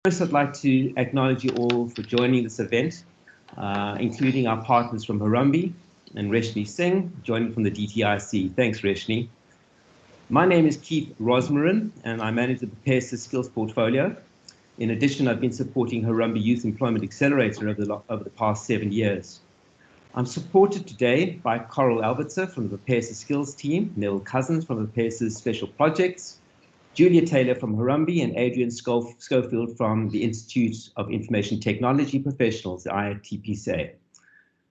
First, I'd like to acknowledge you all for joining this event, including our partners from Harambee and Reshni Singh, joining from the DTIC. Thanks, Reshni. My name is Keith Rosmarin, and I manage the BPESA Skills portfolio. In addition, I've been supporting Harambee Youth Employment Accelerator over the past 7 years. I'm supported today by Coral Albertser from the BPESA Skills Team, Neville Cousins from the BPESA Special Projects, Julia Taylor from Harambee, and Adrian Schofield from the Institute of Information Technology Professionals, the IITPSA.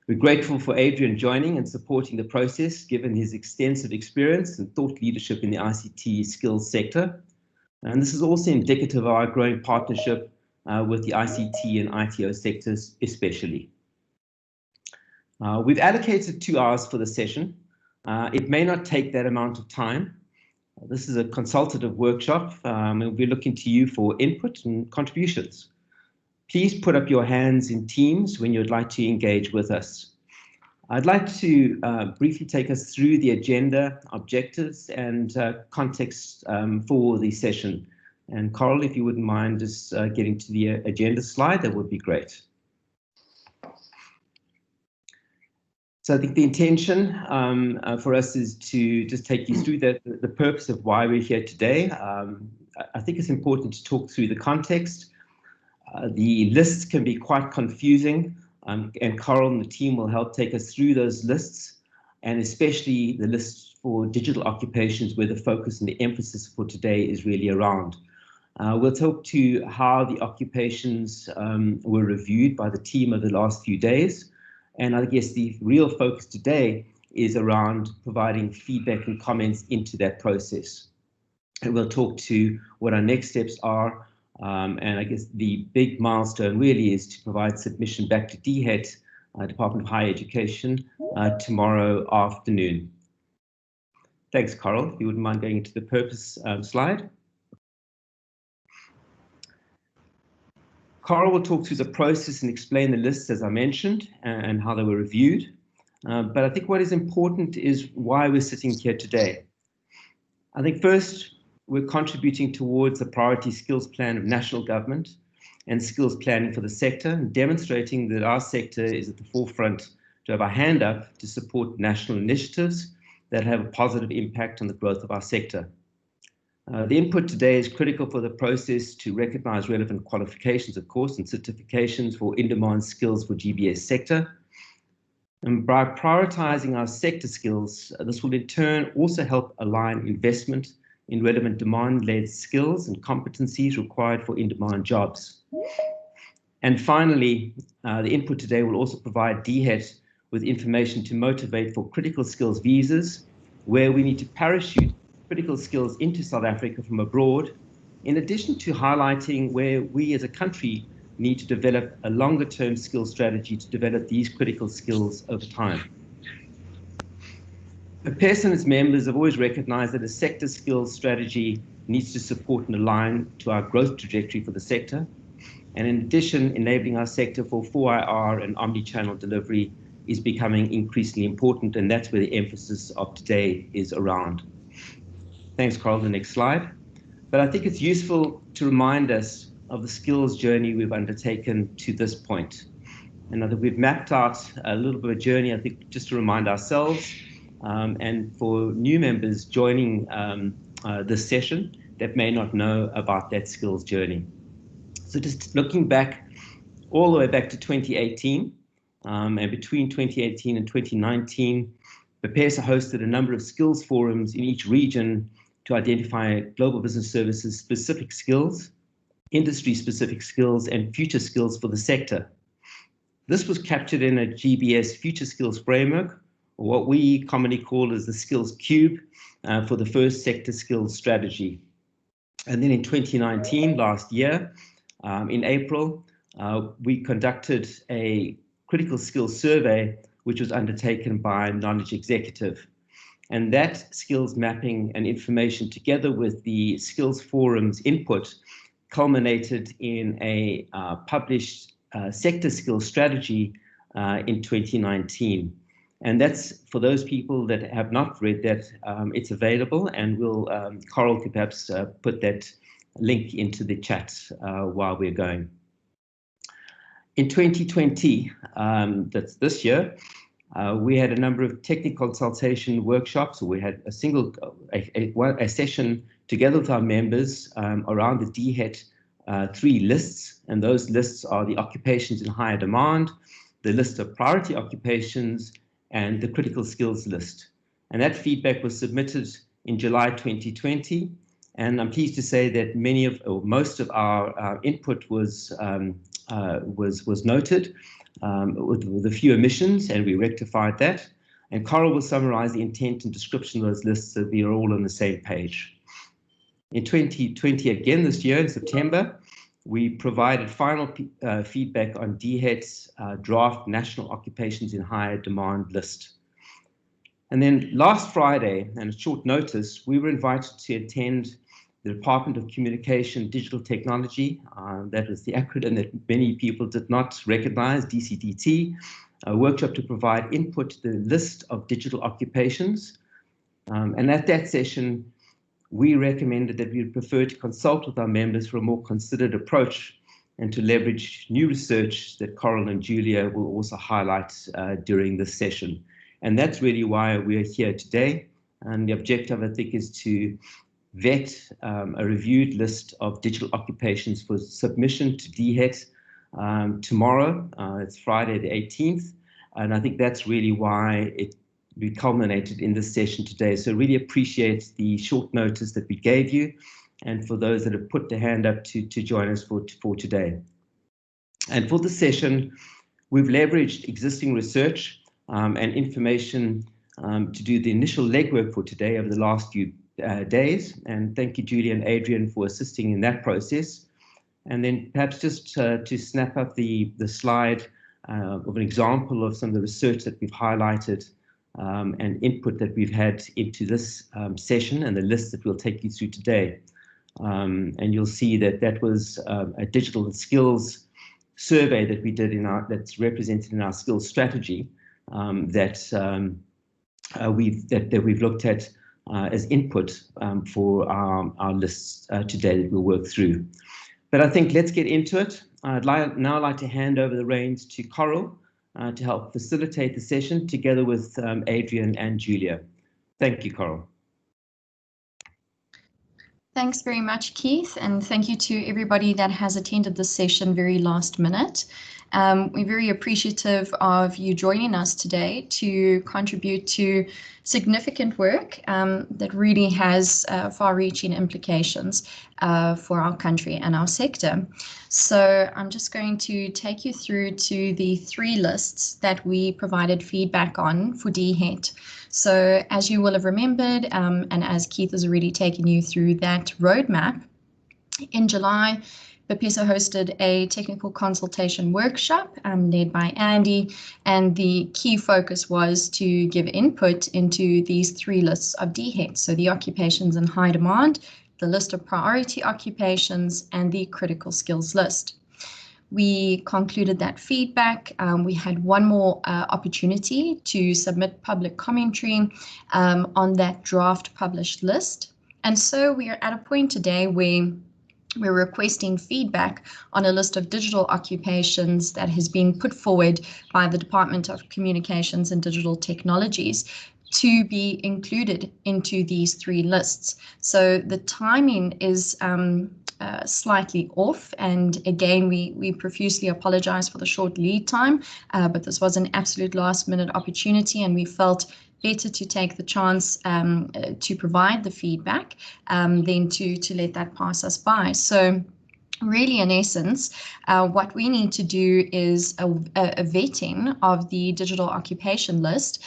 We're grateful for Adrian joining and supporting the process, given his extensive experience and thought leadership in the ICT skills sector. And this is also indicative of our growing partnership with the ICT and ITO sectors especially. We've allocated 2 hours for the session. It may not take that amount of time. This is a consultative workshop, and we'll be looking to you for input and contributions. Please put up your hands in Teams when you'd like to engage with us. I'd like to briefly take us through the agenda, objectives, and context for the session. And Coral, if you wouldn't mind just getting to the agenda slide, that would be great. So I think the intention for us is to just take you through the purpose of why we're here today. I think it's important to talk through the context. The lists can be quite confusing, and Coral and the team will help take us through those lists, and especially the lists for digital occupations, where the focus and the emphasis for today is really around. We'll talk to how the occupations were reviewed by the team over the last few days. And I guess the real focus today is around providing feedback and comments into that process. And we'll talk to what our next steps are. And I guess the big milestone really is to provide submission back to Dhet, Department of Higher Education, tomorrow afternoon. Thanks, Coral. If you wouldn't mind going into the purpose slide. Coral will talk through the process and explain the lists, as I mentioned, and how they were reviewed. But I think what is important is why we're sitting here today. I think first, we're contributing towards the priority skills plan of national government and skills planning for the sector, and demonstrating that our sector is at the forefront to have our hand up to support national initiatives that have a positive impact on the growth of our sector. The input today is critical for the process to recognize relevant qualifications, of course, and certifications for in-demand skills for GBS sector. And by prioritizing our sector skills, this will in turn also help align investment in relevant demand-led skills and competencies required for in-demand jobs. And finally, the input today will also provide Dhet with information to motivate for critical skills visas, where we need to parachute critical skills into South Africa from abroad, in addition to highlighting where we as a country need to develop a longer-term skills strategy to develop these critical skills over time. BPESA and its members have always recognized that a sector skills strategy needs to support and align to our growth trajectory for the sector. And in addition, enabling our sector for 4IR and omni-channel delivery is becoming increasingly important, and that's where the emphasis of today is around. Thanks, Carl. The next slide. But I think it's useful to remind us of the skills journey we've undertaken to this point. And I think we've mapped out a little bit of a journey, I think, just to remind ourselves and for new members joining this session that may not know about that skills journey. So just looking back all the way back to 2018, and between 2018 and 2019, BPESA hosted a number of skills forums in each region to identify global business services specific skills, industry specific skills, and future skills for the sector. This was captured in a GBS Future Skills Framework, or what we commonly call as the Skills Cube, for the first sector skills strategy. And then in 2019, last year, in April, we conducted a critical skills survey, which was undertaken by Knowledge Executive. And that skills mapping and information, together with the skills forum's input, culminated in a published sector skills strategy in 2019. And that's for those people that have not read that, it's available, and we'll, Coral could perhaps put that link into the chat while we're going. In 2020, that's this year, we had a number of technical consultation workshops. We had a session together with our members around the Dhet 3 lists, and those lists are the occupations in higher demand, the list of priority occupations, and the critical skills list. And that feedback was submitted in July 2020, and I'm pleased to say that most of our input was noted with a few omissions, and we rectified that. And Coral will summarize the intent and description of those lists so we are all on the same page. In 2020, again this year in September, we provided final feedback on Dhet's draft National Occupations in Higher Demand list. And then last Friday, and at short notice, we were invited to attend the Department of Communication Digital Technology, that is the acronym that many people did not recognize, Dcdt, a workshop to provide input to the list of digital occupations. And at that session, we recommended that we would prefer to consult with our members for a more considered approach and to leverage new research that Coral and Julia will also highlight during this session. And that's really why we're here today. And the objective, I think, is to vet a reviewed list of digital occupations for submission to Dhet tomorrow. It's Friday the 18th. And I think that's really why we culminated in this session today. So really appreciate the short notice that we gave you, and for those that have put their hand up to join us for today. And for the session, we've leveraged existing research and information to do the initial legwork for today over the last few days. And thank you, Julia and Adrian, for assisting in that process. And then perhaps just to snap up the slide of an example of some of the research that we've highlighted and input that we've had into this session and the list that we'll take you through today. And you'll see that that was a digital skills survey that we did that's represented in our skills strategy that we've looked at as input for our lists today that we'll work through. But I think let's get into it. I'd now like to hand over the reins to Coral to help facilitate the session together with Adrian and Julia. Thank you, Coral. Thanks very much, Keith, and thank you to everybody that has attended this session very last minute. We're very appreciative of you joining us today to contribute to significant work that really has far-reaching implications for our country and our sector. So I'm just going to take you through to the 3 lists that we provided feedback on for Dhet. So as you will have remembered, and as Keith has already taken you through that roadmap, in July, BPESA hosted a technical consultation workshop led by Andy, and the key focus was to give input into these 3 lists of Dhet, so the occupations in high demand, the list of priority occupations, and the critical skills list. We concluded that feedback. We had one more opportunity to submit public commentary on that draft published list. And so we are at a point today where we're requesting feedback on a list of digital occupations that has been put forward by the Department of Communications and Digital Technologies to be included into these 3 lists. So the timing is slightly off, and again we profusely apologize for the short lead time, but this was an absolute last minute opportunity, and we felt better to take the chance to provide the feedback than to let that pass us by. So really, in essence, what we need to do is a vetting of the digital occupation list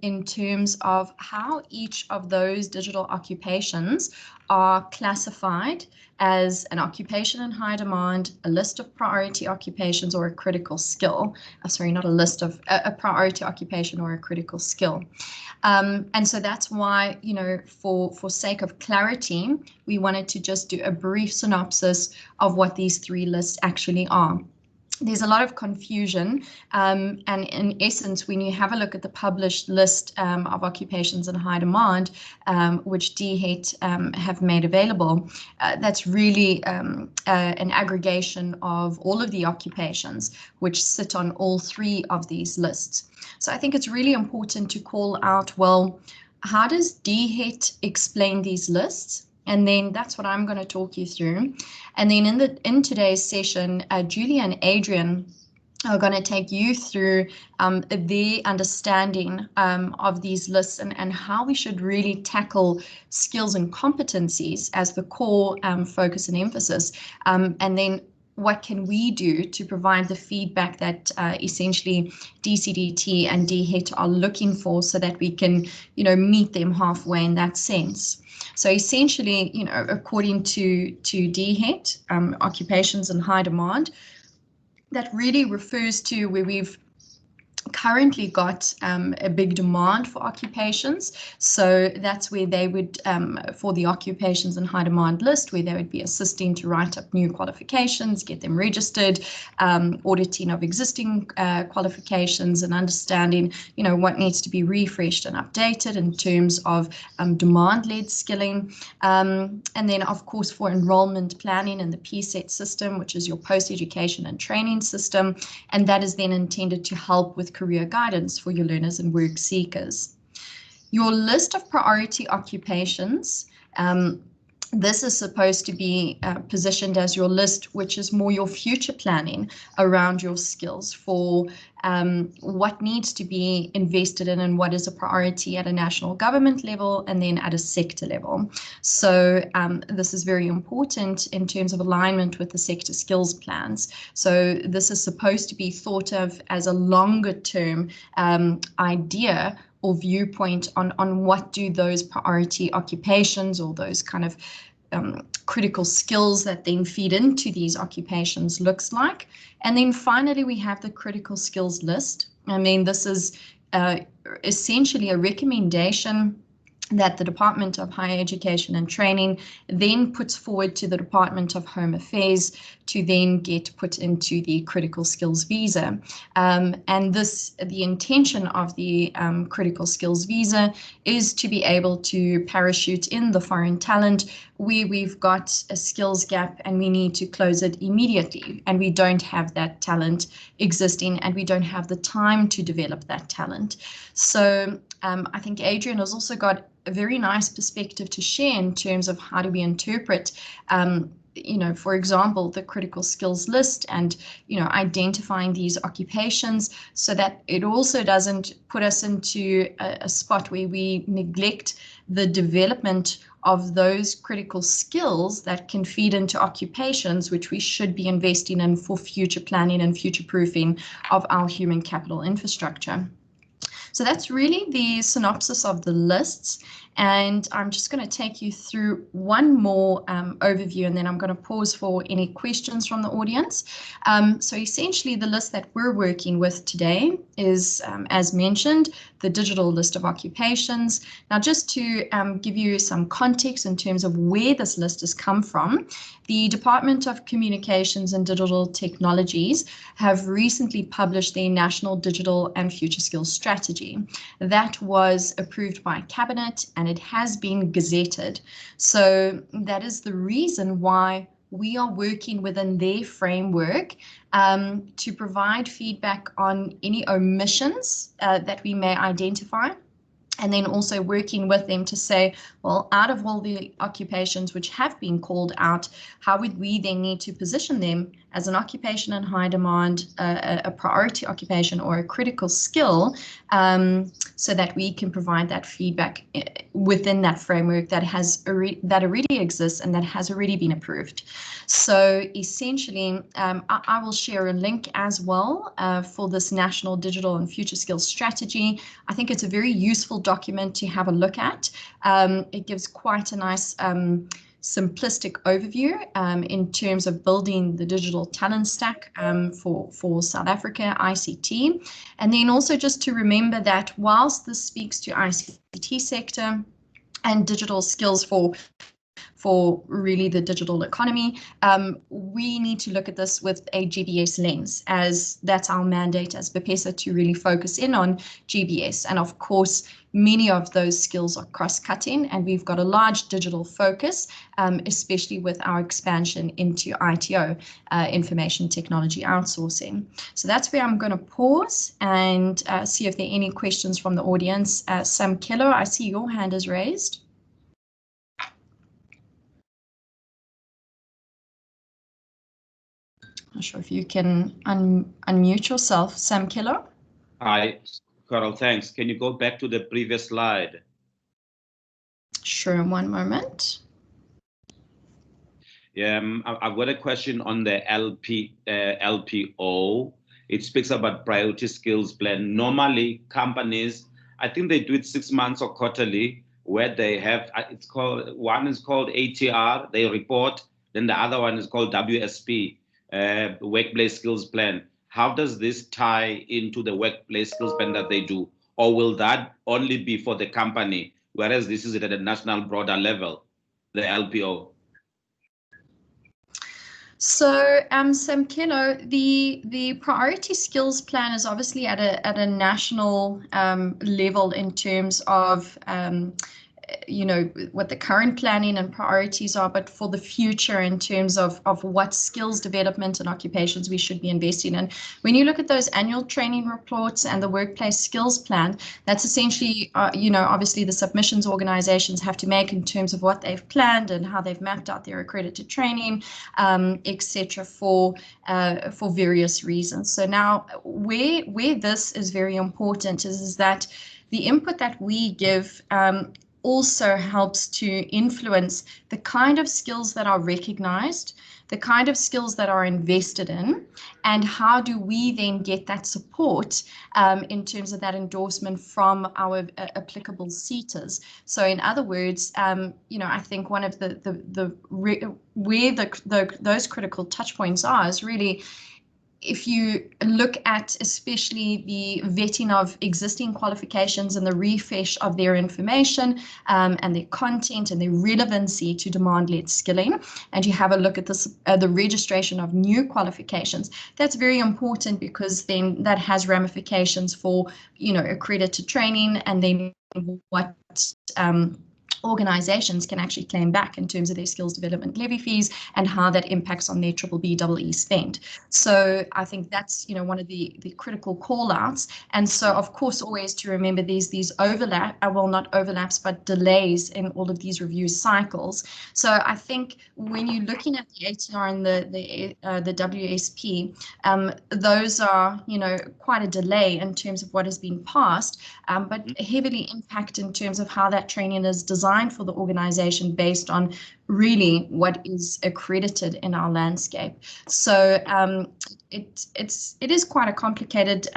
in terms of how each of those digital occupations are classified as an occupation in high demand, a list of priority occupations, or a critical skill. Sorry, not a list of a priority occupation or a critical skill. And so that's why, you know, for sake of clarity, we wanted to just do a brief synopsis of what these 3 lists actually are. there's a lot of confusion, and in essence, when you have a look at the published list of occupations in high demand, which Dhet have made available, that's really an aggregation of all of the occupations which sit on all three of these lists. So I think it's really important to call out, well, how does Dhet explain these lists? And then that's what I'm going to talk you through. And then in today's session, Julia and Adrian are going to take you through their understanding of these lists and how we should really tackle skills and competencies as the core focus and emphasis. And then what can we do to provide the feedback that essentially Dcdt and Dhet are looking for, so that we can, meet them halfway in that sense. So essentially, according to Dhet, occupations in high demand, that really refers to where we've currently got a big demand for occupations. So that's where they would, for the occupations in high demand list, where they would be assisting to write up new qualifications, get them registered, auditing of existing qualifications, and understanding, what needs to be refreshed and updated in terms of demand-led skilling. And then, of course, for enrollment planning in the PSET system, which is your post-education and training system, and that is then intended to help with career guidance for your learners and work seekers. Your list of priority occupations, this is supposed to be positioned as your list, which is more your future planning around your skills for what needs to be invested in and what is a priority at a national government level and then at a sector level. So this is very important in terms of alignment with the sector skills plans. So this is supposed to be thought of as a longer term idea or viewpoint on what do those priority occupations or those kind of critical skills that then feed into these occupations looks like. And then finally, we have the critical skills list. I mean, this is essentially a recommendation that the Department of Higher Education and Training then puts forward to the Department of Home Affairs to then get put into the critical skills visa. And the intention of the critical skills visa is to be able to parachute in the foreign talent where we've got a skills gap and we need to close it immediately, and we don't have that talent existing and we don't have the time to develop that talent. So I think Adrian has also got a very nice perspective to share in terms of how do we interpret, for example, the critical skills list and, identifying these occupations so that it also doesn't put us into a spot where we neglect the development of those critical skills that can feed into occupations which we should be investing in for future planning and future proofing of our human capital infrastructure. So that's really the synopsis of the lists, and I'm just going to take you through one more overview, and then I'm going to pause for any questions from the audience. So essentially the list that we're working with today is, as mentioned, the digital list of occupations. Now, just to give you some context in terms of where this list has come from, the Department of Communications and Digital Technologies have recently published their National Digital and Future Skills Strategy. That was approved by Cabinet and it has been gazetted. So that is the reason why we are working within their framework to provide feedback on any omissions that we may identify, and then also working with them to say, well, out of all the occupations which have been called out, how would we then need to position them as an occupation in high demand, a priority occupation or a critical skill, so that we can provide that feedback within that framework that already exists and that has already been approved. So essentially, I will share a link as well for this National Digital and Future Skills Strategy. I think it's a very useful document to have a look at. It gives quite a nice simplistic overview in terms of building the digital talent stack for South Africa ICT. And then also just to remember that whilst this speaks to ICT sector and digital skills for for really the digital economy. We need to look at this with a GBS lens, as that's our mandate as BPESA, to really focus in on GBS. And of course, many of those skills are cross-cutting, and we've got a large digital focus, especially with our expansion into ITO, information technology outsourcing. So that's where I'm going to pause and see if there are any questions from the audience. Sam Keller, I see your hand is raised. Not sure if you can unmute yourself, Sam Keller. Hi, Carol, thanks. Can you go back to the previous slide? Sure, one moment. Yeah, I've got a question on the LPO. It speaks about priority skills plan. Normally, companies, I think they do it 6 months or quarterly, where they have, one is called ATR, they report, then the other one is called WSP, Workplace Skills Plan. How does this tie into the workplace skills plan that they do? Or will that only be for the company, whereas this is at a national broader level, the LPO? So, Sam Keller, the priority skills plan is obviously at a national level in terms of what the current planning and priorities are, but for the future in terms of what skills development and occupations we should be investing in. When you look at those annual training reports and the workplace skills plan, that's essentially, obviously the submissions organizations have to make in terms of what they've planned and how they've mapped out their accredited training, etc. for various reasons. So now where this is very important is that the input that we give also helps to influence the kind of skills that are recognized, the kind of skills that are invested in, and how do we then get that support in terms of that endorsement from our applicable seaters. So in other words, I think one of those critical touch points are is really, if you look at especially the vetting of existing qualifications and the refresh of their information and their content and their relevancy to demand-led skilling, and you have a look at this, the registration of new qualifications, that's very important, because then that has ramifications for, accredited training, and then what organizations can actually claim back in terms of their skills development levy fees and how that impacts on their BBBEE spend. So I think that's, one of the critical call outs. And so, of course, always to remember these not overlaps, but delays in all of these review cycles. So I think when you're looking at the ATR and the WSP, those are, quite a delay in terms of what has been passed, but heavily impact in terms of how that training is designed for the organization based on really what is accredited in our landscape. So it is quite a complicated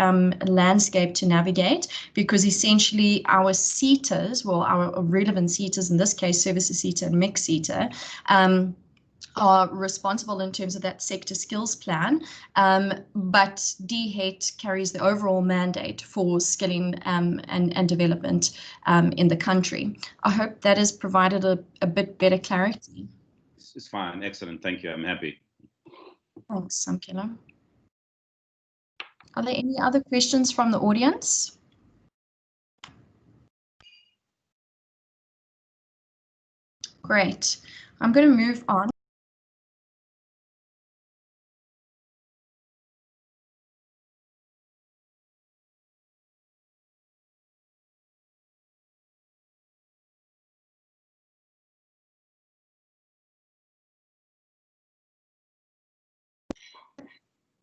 landscape to navigate, because essentially our seaters, our relevant seaters, in this case services seater and mixed seater, are responsible in terms of that sector skills plan, but Dhet carries the overall mandate for skilling and development in the country. I hope that has provided a bit better clarity. It's fine. Excellent. Thank you. I'm happy. Thanks, Samkela. Are there any other questions from the audience? Great. I'm going to move on.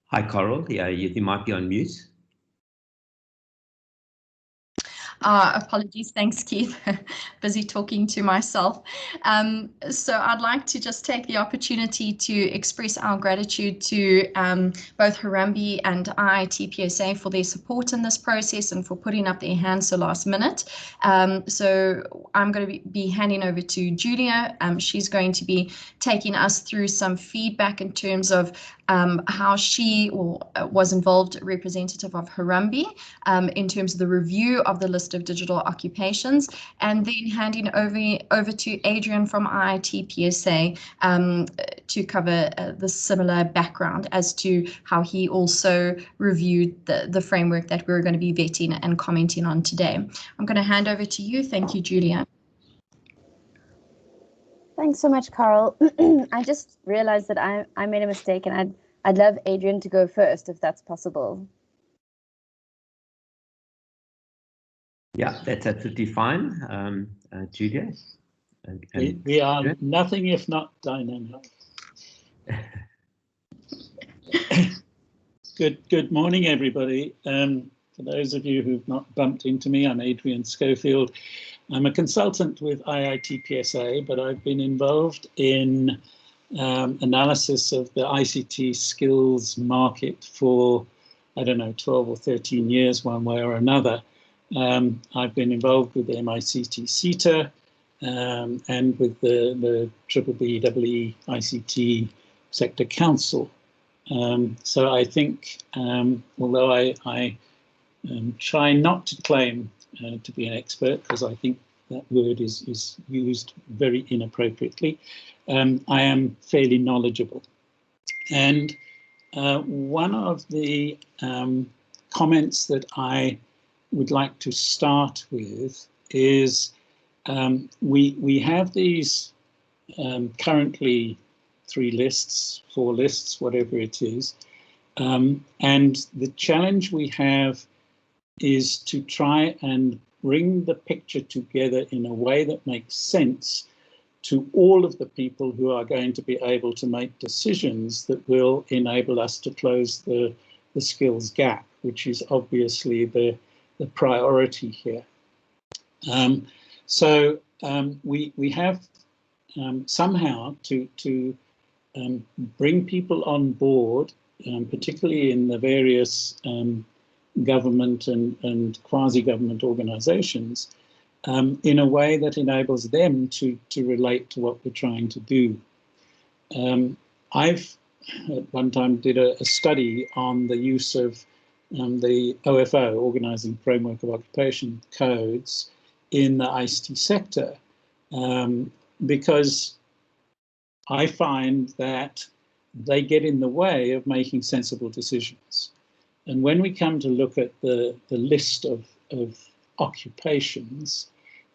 Hi, Coral. Yeah, you might be on mute. Apologies. Thanks, Keith. Busy talking to myself. So I'd like to just take the opportunity to express our gratitude to both Harambee and IIT-PSA for their support in this process and for putting up their hands so last minute. So I'm going to be handing over to Julia. She's going to be taking us through some feedback in terms of how she was involved, representative of Harambee, in terms of the review of the list list of digital occupations, and then handing over to Adrian from IIT PSA to cover the similar background as to how he also reviewed the framework that we're going to be vetting and commenting on today. I'm going to hand over to you. Thank you, Julia. Thanks so much, Carl. I just realized that I made a mistake, and I'd love Adrian to go first, if that's possible. Yeah, that's absolutely fine, Julia. We are nothing if not dynamic. Good morning, everybody. For those of you who've not bumped into me, I'm Adrian Schofield. I'm a consultant with IIT PSA, but I've been involved in analysis of the ICT skills market for, I don't know, 12 or 13 years, one way or another. I've been involved with the MICT CETA and with the BBBEE ICT Sector Council. So I think, although I try not to claim to be an expert, because I think that word is used very inappropriately, I am fairly knowledgeable. And one of the comments that I would like to start with is we have these currently 3 lists, 4 lists, whatever it is. And the challenge we have is to try and bring the picture together in a way that makes sense to all of the people who are going to be able to make decisions that will enable us to close the skills gap, which is obviously the priority here. So we have somehow to bring people on board, particularly in the various government and quasi-government organizations, in a way that enables them to relate to what we're trying to do. I've at one time did a study on the use of the OFO, Organizing Framework of Occupation codes, in the ICT sector, because I find that they get in the way of making sensible decisions. And when we come to look at the list of occupations,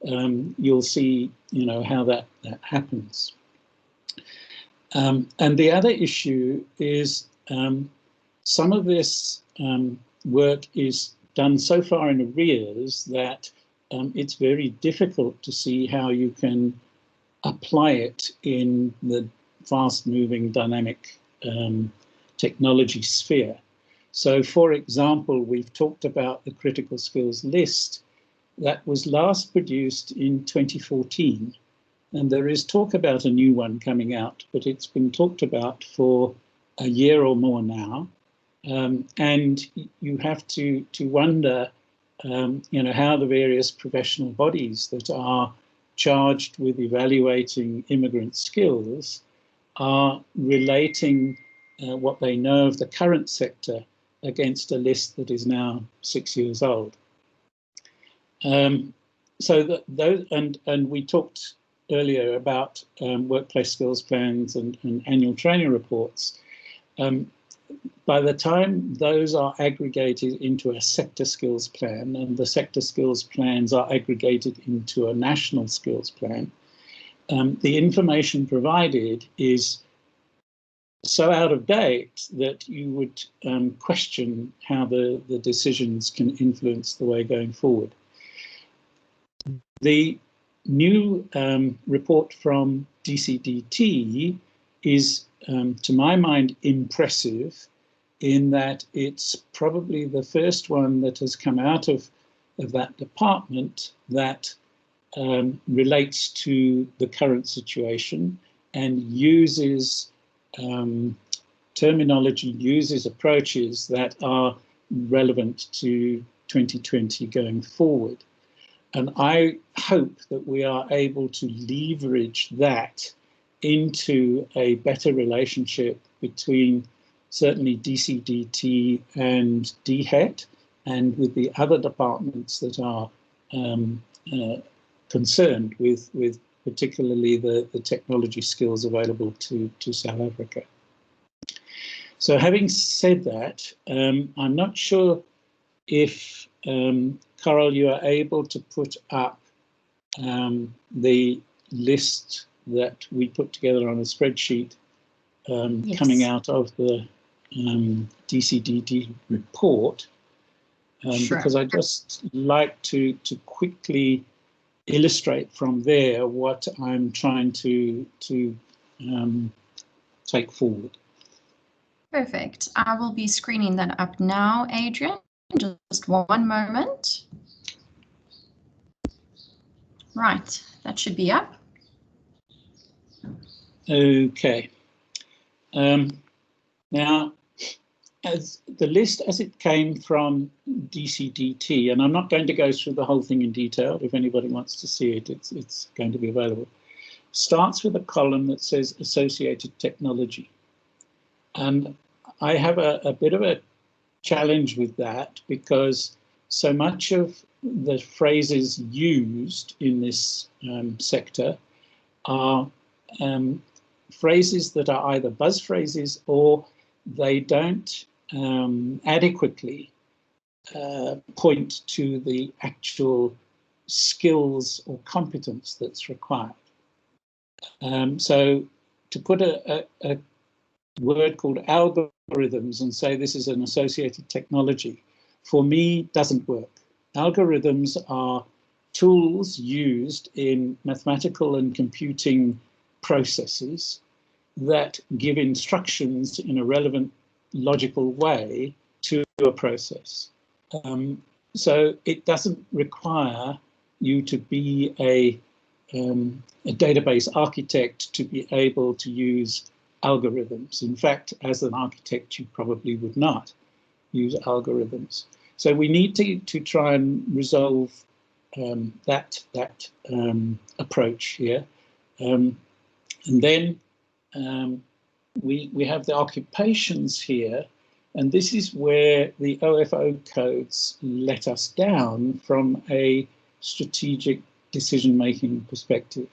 you'll see, how that happens. And the other issue is some of this work is done so far in arrears that it's very difficult to see how you can apply it in the fast-moving, dynamic technology sphere. So, for example, we've talked about the critical skills list that was last produced in 2014. And there is talk about a new one coming out, but it's been talked about for a year or more now. And you have to wonder, how the various professional bodies that are charged with evaluating immigrant skills are relating what they know of the current sector against a list that is now 6 years old. So those, and we talked earlier about workplace skills plans and annual training reports. By the time those are aggregated into a sector skills plan, and the sector skills plans are aggregated into a national skills plan, the information provided is so out of date that you would question how the decisions can influence the way going forward. The new report from Dcdt is, to my mind, impressive in that it's probably the first one that has come out of that department that relates to the current situation and uses terminology, uses approaches that are relevant to 2020 going forward. And I hope that we are able to leverage that into a better relationship between certainly Dcdt and Dhet, and with the other departments that are concerned with particularly the technology skills available to South Africa. So having said that, I'm not sure if, Carol, you are able to put up the list that we put together on a spreadsheet Yes. coming out of the Dcdt report, Sure. because I just like to quickly illustrate from there what I'm trying to take forward. Perfect. I will be screening that up now, Adrian. Just one moment. Right, that should be up. Okay. Now, as the list as it came from Dcdt, and I'm not going to go through the whole thing in detail. If anybody wants to see it, it's going to be available. Starts with a column that says associated technology. And I have a bit of a challenge with that, because so much of the phrases used in this sector are phrases that are either buzz phrases, or they don't adequately point to the actual skills or competence that's required. So to put a word called algorithms and say this is an associated technology, for me, doesn't work. Algorithms are tools used in mathematical and computing processes that give instructions in a relevant, logical way to a process. So it doesn't require you to be a database architect to be able to use algorithms. In fact, as an architect, you probably would not use algorithms. So we need to try and resolve that approach here. And then we have the occupations here, and this is where the OFO codes let us down from a strategic decision-making perspective,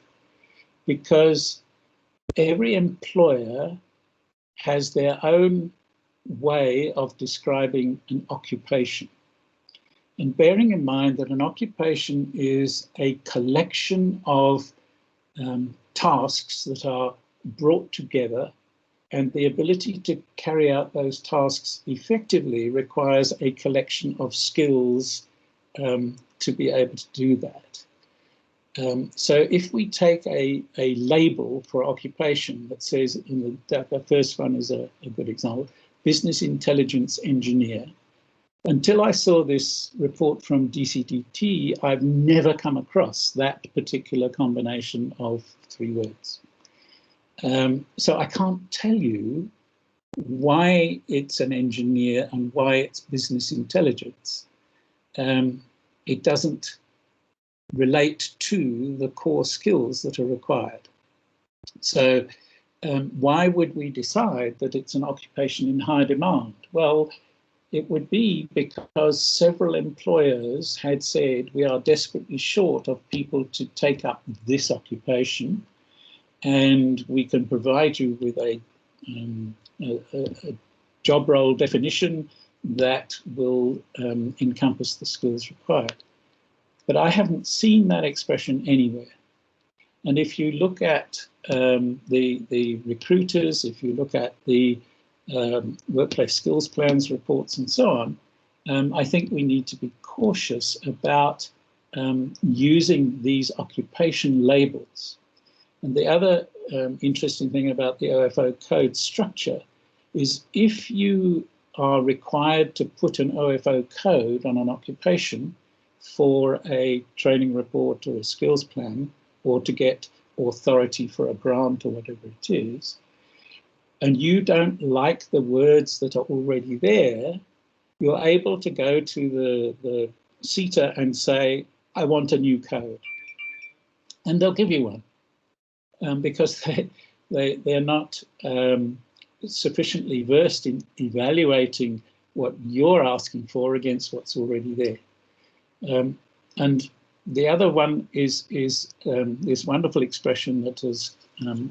because every employer has their own way of describing an occupation. And bearing in mind that an occupation is a collection of tasks that are brought together, and the ability to carry out those tasks effectively requires a collection of skills to be able to do that. So if we take a label for occupation that says, in the first one is a good example, business intelligence engineer. Until I saw this report from Dcdt, I've never come across that particular combination of three words. So I can't tell you why it's an engineer and why it's business intelligence. It doesn't relate to the core skills that are required. So why would we decide that it's an occupation in high demand? Well, it would be because several employers had said we are desperately short of people to take up this occupation, and we can provide you with a job role definition that will encompass the skills required. But I haven't seen that expression anywhere. And if you look at the recruiters, if you look at the workplace skills plans reports and so on, I think we need to be cautious about using these occupation labels. And the other interesting thing about the OFO code structure is if you are required to put an OFO code on an occupation for a training report or a skills plan, or to get authority for a grant or whatever it is, and you don't like the words that are already there, you're able to go to the CETA and say, I want a new code. And they'll give you one because they're not sufficiently versed in evaluating what you're asking for against what's already there. And The other one is this wonderful expression that has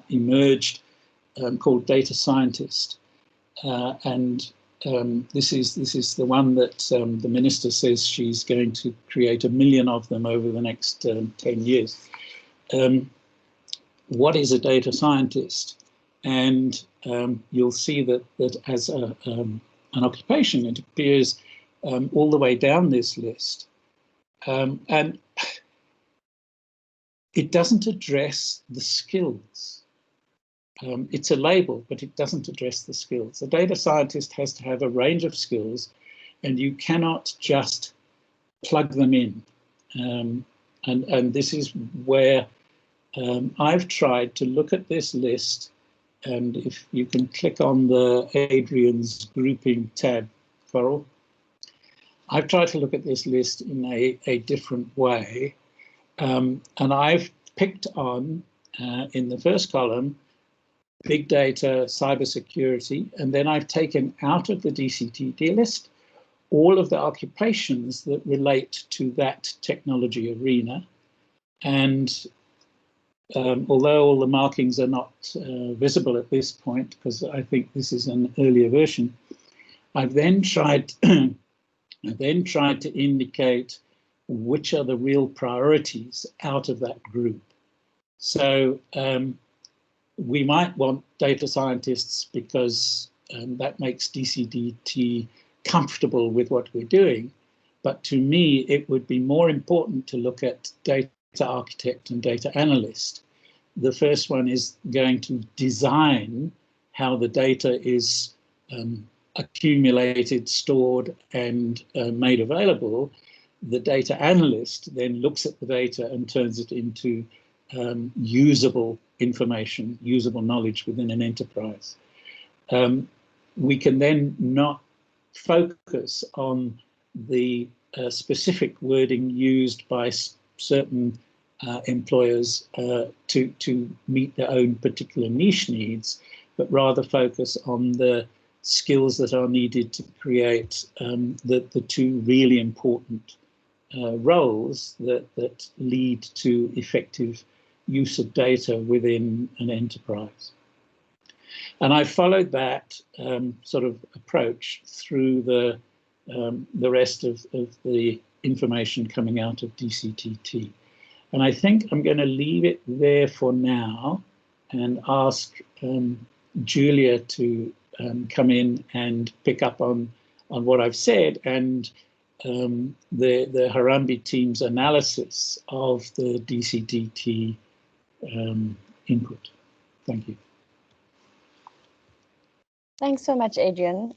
emerged called data scientist, and this is the one that the minister says she's going to create 1 million of them over the next 10 years. What is a data scientist? And you'll see that as an occupation, it appears all the way down this list. And it doesn't address the skills. It's a label, but it doesn't address the skills. A data scientist has to have a range of skills, and you cannot just plug them in. And this is where I've tried to look at this list, and if you can click on the Adrian's grouping tab, Coral, I've tried to look at this list in a different way. And I've picked on, in the first column, big data, cybersecurity, and then I've taken out of the Dcdt list all of the occupations that relate to that technology arena. And although all the markings are not visible at this point, because I think this is an earlier version, I've then tried to indicate which are the real priorities out of that group. So we might want data scientists because that makes Dcdt comfortable with what we're doing. But to me, it would be more important to look at data architect and data analyst. The first one is going to design how the data is accumulated, stored, and made available. The data analyst then looks at the data and turns it into usable information, usable knowledge within an enterprise. We can then not focus on the specific wording used by certain employers to meet their own particular niche needs, but rather focus on the skills that are needed to create the two really important roles that lead to effective use of data within an enterprise. And I followed that sort of approach through the rest of the information coming out of Dcdt. And I think I'm going to leave it there for now and ask Julia to come in and pick up on what I've said and the Harambee team's analysis of the Dcdt input. Thank you. Thanks so much, Adrian.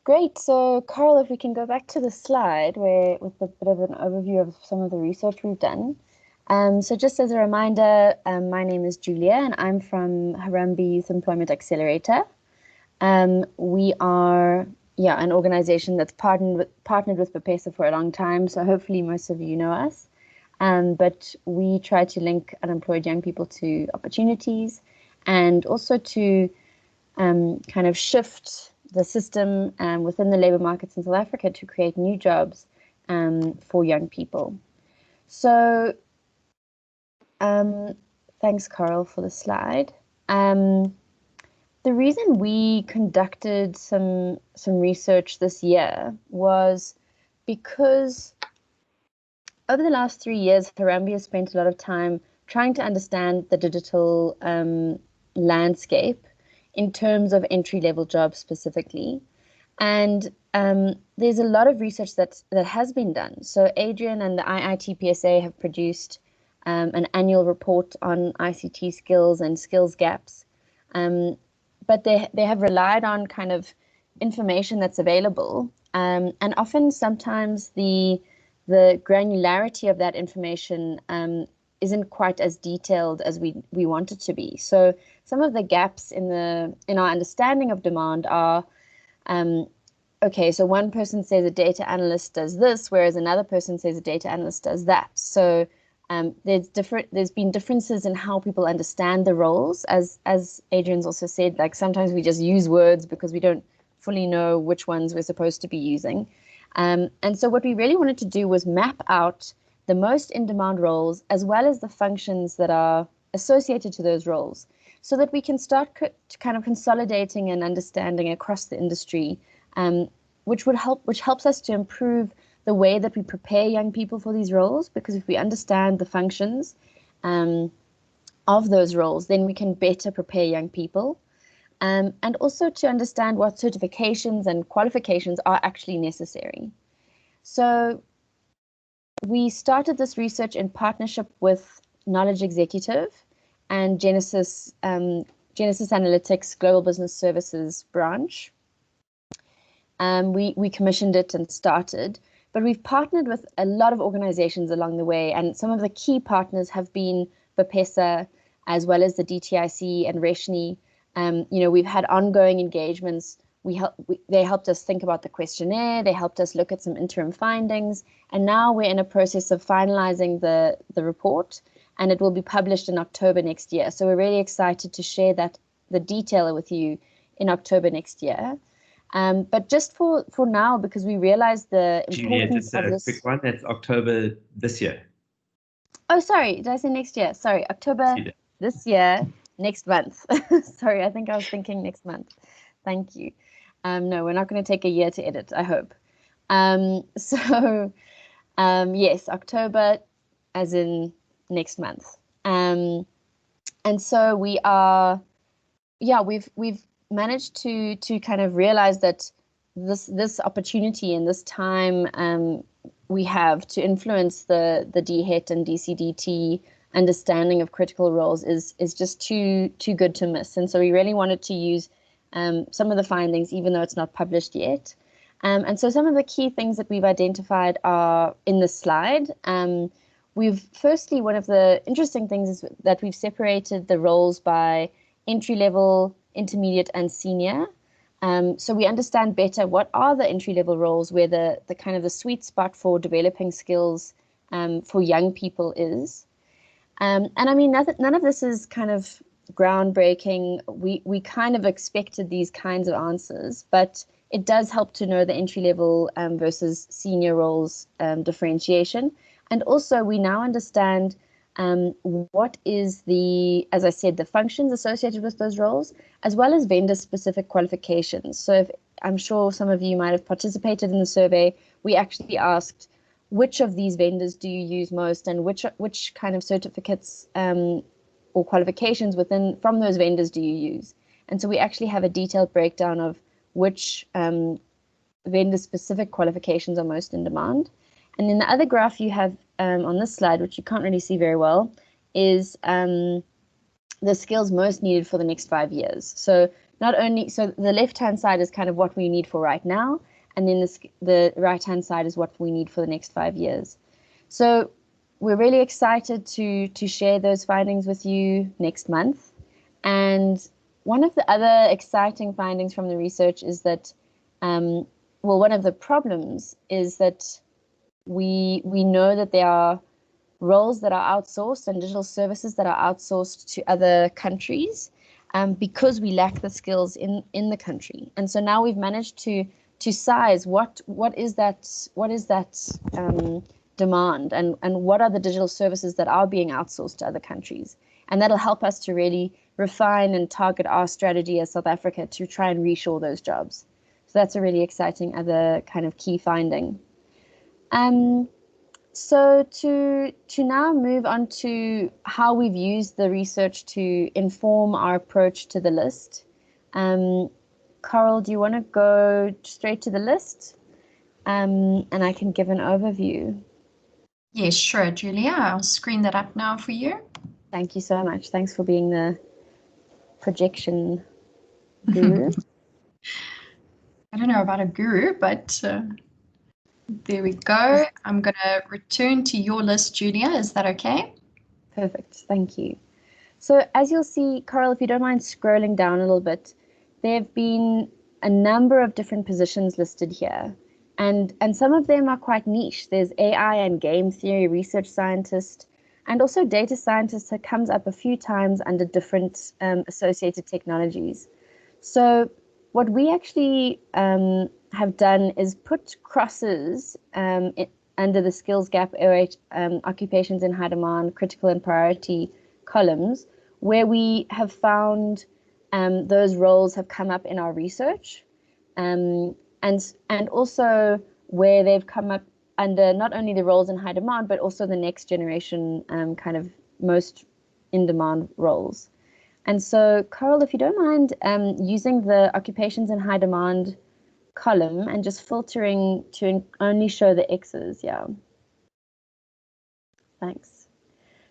Great. So, Carl, if we can go back to the slide where with a bit of an overview of some of the research we've done. So just as a reminder, my name is Julia and I'm from Harambee Youth Employment Accelerator. We are an organization that's partnered with BPESA for a long time, so hopefully most of you know us. But we try to link unemployed young people to opportunities and also to kind of shift the system within the labour markets in South Africa to create new jobs for young people. So thanks, Carl, for the slide. The reason we conducted some research this year was because over the last 3 years, Harambee has spent a lot of time trying to understand the digital landscape in terms of entry-level jobs specifically. And there's a lot of research that has been done. So Adrian and the IITPSA have produced an annual report on ICT skills and skills gaps. But they have relied on kind of information that's available. And often sometimes the granularity of that information isn't quite as detailed as we want it to be. So some of the gaps in our understanding of demand are, okay, so one person says a data analyst does this, whereas another person says a data analyst does that. So there's been differences in how people understand the roles, as Adrian's also said, like sometimes we just use words because we don't fully know which ones we're supposed to be using. And so what we really wanted to do was map out the most in-demand roles as well as the functions that are associated to those roles, so that we can start kind of consolidating and understanding across the industry, which helps us to improve the way that we prepare young people for these roles, because if we understand the functions of those roles, then we can better prepare young people. And also to understand what certifications and qualifications are actually necessary. So we started this research in partnership with Knowledge Executive and Genesis Analytics Global Business Services branch. We commissioned it and started, but we've partnered with a lot of organizations along the way, and some of the key partners have been BPESA, as well as the DTIC and Reshni. We've had ongoing engagements. They helped us think about the questionnaire. They helped us look at some interim findings. And now we're in a process of finalizing the report, and it will be published in October next year. So we're really excited to share the detail with you in October next year. But just for now, because we realize the importance of this. Quick one, that's October this year. Oh, sorry, did I say next year? Sorry, October this year, next month. Sorry, I think I was thinking next month. Thank you. No, we're not going to take a year to edit, I hope. Yes, October as in next month. And so we are, we've managed to kind of realize that this opportunity and this time we have to influence the Dhet and Dcdt understanding of critical roles is just too good to miss. And so we really wanted to use some of the findings, even though it's not published yet. And so some of the key things that we've identified are in this slide. Firstly, one of the interesting things is that we've separated the roles by entry level, intermediate, and senior. So we understand better what are the entry level roles, where the kind of the sweet spot for developing skills for young people is. And I mean, none of this is kind of groundbreaking. We kind of expected these kinds of answers, but it does help to know the entry level versus senior roles differentiation. And also we now understand what is as I said, the functions associated with those roles, as well as vendor specific qualifications. So I'm sure some of you might have participated in the survey. We actually asked, which of these vendors do you use most, and which kind of certificates or qualifications from those vendors do you use? And so we actually have a detailed breakdown of which vendor specific qualifications are most in demand. And then the other graph you have on this slide, which you can't really see very well, is the skills most needed for the next 5 years. So the left-hand side is kind of what we need for right now, and then the right-hand side is what we need for the next 5 years. So we're really excited to share those findings with you next month. And one of the other exciting findings from the research is that, one of the problems is that we know that there are roles that are outsourced and digital services that are outsourced to other countries because we lack the skills in the country. And so now we've managed to size what is that demand, and what are the digital services that are being outsourced to other countries. And that'll help us to really refine and target our strategy as South Africa to try and reshore those jobs. So that's a really exciting other kind of key finding. So to now move on to how we've used the research to inform our approach to the list. Carol, do you want to go straight to the list? And I can give an overview. Yes, sure, Julia. I'll screen that up now for you. Thank you so much. Thanks for being the projection guru. I don't know about a guru, but there we go. I'm going to return to your list, Julia. Is that okay? Perfect. Thank you. So as you'll see, Carol, if you don't mind scrolling down a little bit, there have been a number of different positions listed here. And some of them are quite niche. There's AI and game theory research scientist, and also data scientist that comes up a few times under different associated technologies. So what we actually have done is put crosses under the skills gap occupations in high demand, critical and priority columns, where we have found those roles have come up in our research, and also where they've come up under not only the roles in high demand, but also the next generation kind of most in-demand roles. And so, Coral, if you don't mind using the occupations in high demand column and just filtering to only show the X's, yeah. Thanks.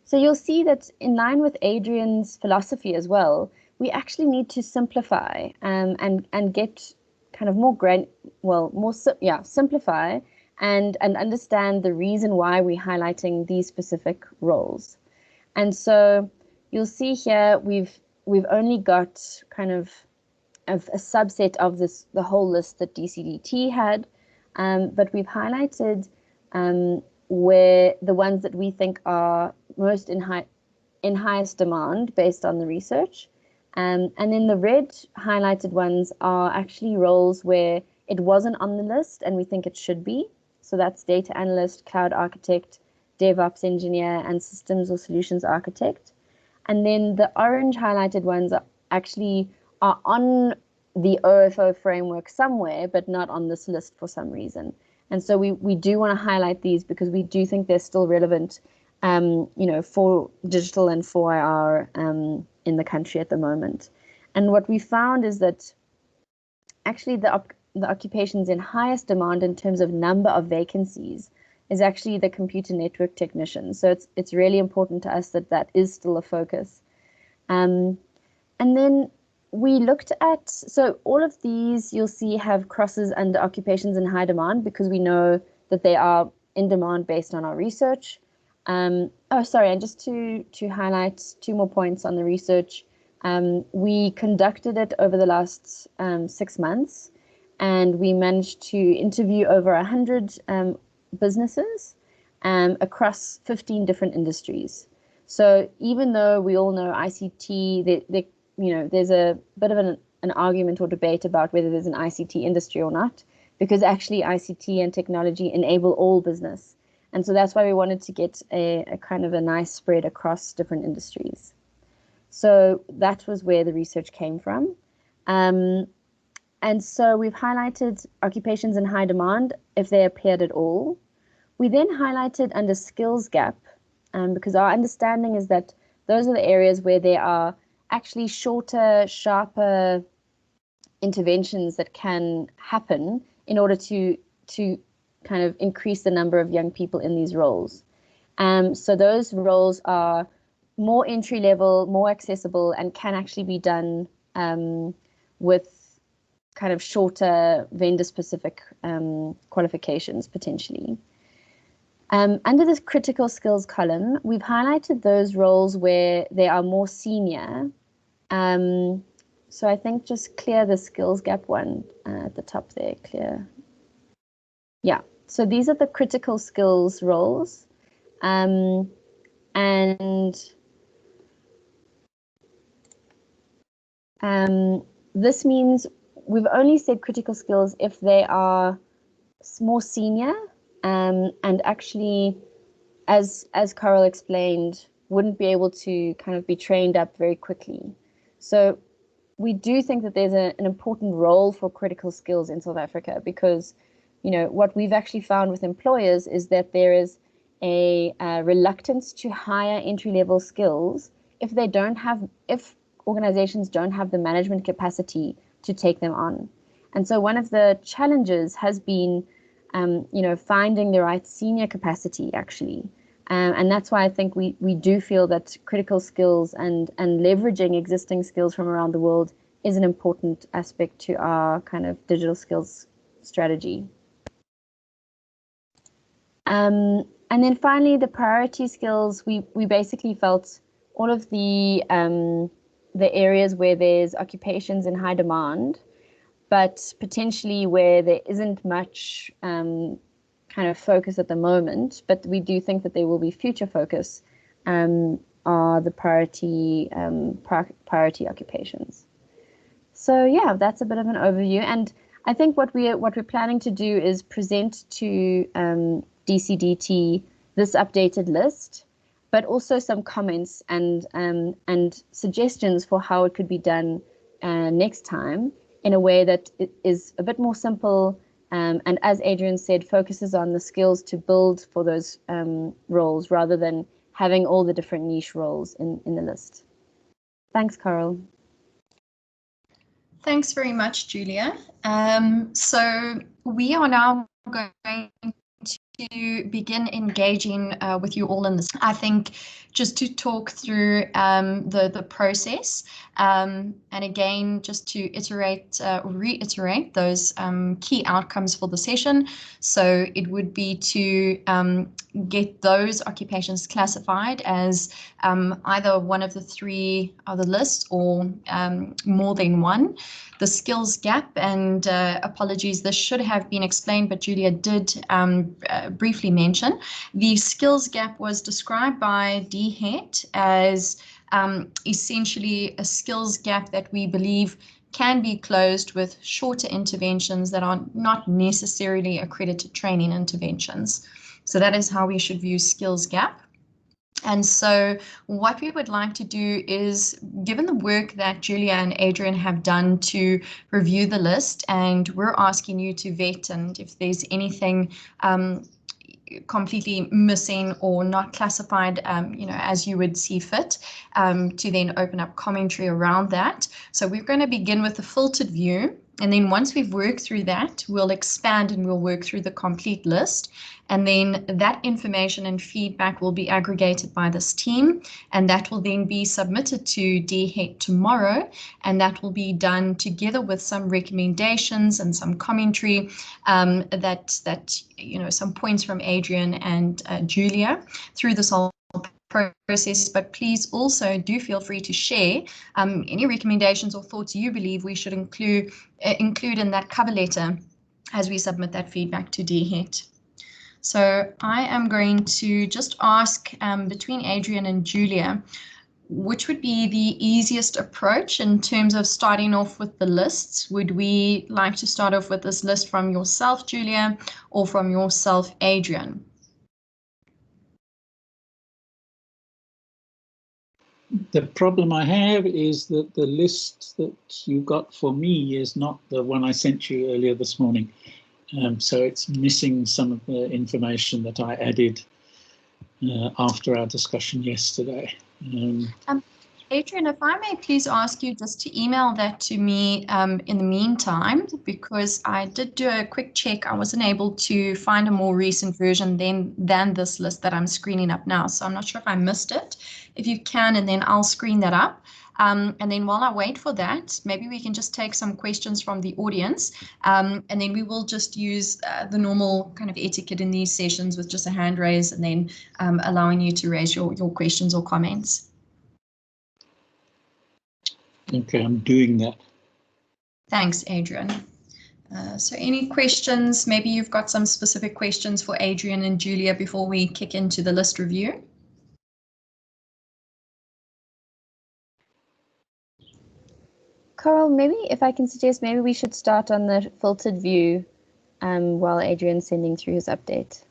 So you'll see that in line with Adrian's philosophy as well, we actually need to simplify and get kind of simplify and understand the reason why we're highlighting these specific roles. And so you'll see here we've only got kind of a subset of the whole list that Dcdt had, but we've highlighted where the ones that we think are most in highest demand based on the research. And then the red highlighted ones are actually roles where it wasn't on the list and we think it should be. So that's data analyst, cloud architect, DevOps engineer, and systems or solutions architect. And then the orange highlighted ones are actually on the OFO framework somewhere, but not on this list for some reason. And so we do want to highlight these because we do think they're still relevant, for digital and 4IR in the country at the moment. And what we found is that actually the occupations in highest demand in terms of number of vacancies is actually the computer network technician. So it's really important to us that is still a focus. And then we looked at, so all of these you'll see have crosses under occupations in high demand because we know that they are in demand based on our research. And just to highlight 2 more points on the research, we conducted it over the last 6 months, and we managed to interview over 100 businesses across 15 different industries. So even though we all know ICT, there's a bit of an argument or debate about whether there's an ICT industry or not, because actually ICT and technology enable all business. And so that's why we wanted to get a kind of a nice spread across different industries. So that was where the research came from. And so we've highlighted occupations in high demand if they appeared at all. We then highlighted under skills gap, because our understanding is that those are the areas where there are actually shorter, sharper interventions that can happen in order to kind of increase the number of young people in these roles. So those roles are more entry level, more accessible, and can actually be done with kind of shorter vendor specific qualifications potentially. Under this critical skills column, we've highlighted those roles where they are more senior. So I think just clear the skills gap one at the top there, clear. Yeah, so these are the critical skills roles. And this means we've only said critical skills if they are more senior and actually, as Carol explained, wouldn't be able to kind of be trained up very quickly. So we do think that there's an important role for critical skills in South Africa because, what we've actually found with employers is that there is a reluctance to hire entry-level skills if organizations don't have the management capacity to take them on. And so one of the challenges has been, finding the right senior capacity actually. And that's why I think we do feel that critical skills and leveraging existing skills from around the world is an important aspect to our kind of digital skills strategy. And then finally, the priority skills, we basically felt all of the areas where there's occupations in high demand, but potentially where there isn't much kind of focus at the moment, but we do think that there will be future focus, are the priority occupations. So yeah, that's a bit of an overview. And I think what we're planning to do is present to Dcdt this updated list, but also some comments and suggestions for how it could be done next time in a way that is a bit more simple, and as Adrian said, focuses on the skills to build for those roles rather than having all the different niche roles in the list. Thanks, Carol. Thanks very much, Julia. So we are now going to begin engaging with you all in this. I think just to talk through the process, and again, just to reiterate those key outcomes for the session. So it would be to get those occupations classified as either one of the three other lists or more than one. The skills gap, and apologies, this should have been explained, but Julia did briefly mention. The skills gap was described by Dhet as essentially a skills gap that we believe can be closed with shorter interventions that are not necessarily accredited training interventions. So that is how we should view skills gap. And so what we would like to do is, given the work that Julia and Adrian have done to review the list, and we're asking you to vet, and if there's anything completely missing or not classified, as you would see fit, to then open up commentary around that. So we're going to begin with the filtered view. And then once we've worked through that, we'll expand and we'll work through the complete list. And then that information and feedback will be aggregated by this team, and that will then be submitted to Dhet tomorrow. And that will be done together with some recommendations and some commentary, some points from Adrian and Julia through this whole process. But please also do feel free to share any recommendations or thoughts you believe we should include in that cover letter as we submit that feedback to Dhet. So I am going to just ask between Adrian and Julia, which would be the easiest approach in terms of starting off with the lists? Would we like to start off with this list from yourself, Julia, or from yourself, Adrian? The problem I have is that the list that you got for me is not the one I sent you earlier this morning. So it's missing some of the information that I added after our discussion yesterday. Adrian, if I may please ask you just to email that to me in the meantime, because I did do a quick check. I wasn't able to find a more recent version than this list that I'm screening up now. So I'm not sure if I missed it. If you can, and then I'll screen that up. And then while I wait for that, maybe we can just take some questions from the audience, and then we will just use the normal kind of etiquette in these sessions with just a hand raise, and then allowing you to raise your questions or comments. Okay, I'm doing that. Thanks, Adrian. So any questions? Maybe you've got some specific questions for Adrian and Julia before we kick into the list review. Carol, maybe if I can suggest, maybe we should start on the filtered view while Adrian's sending through his update.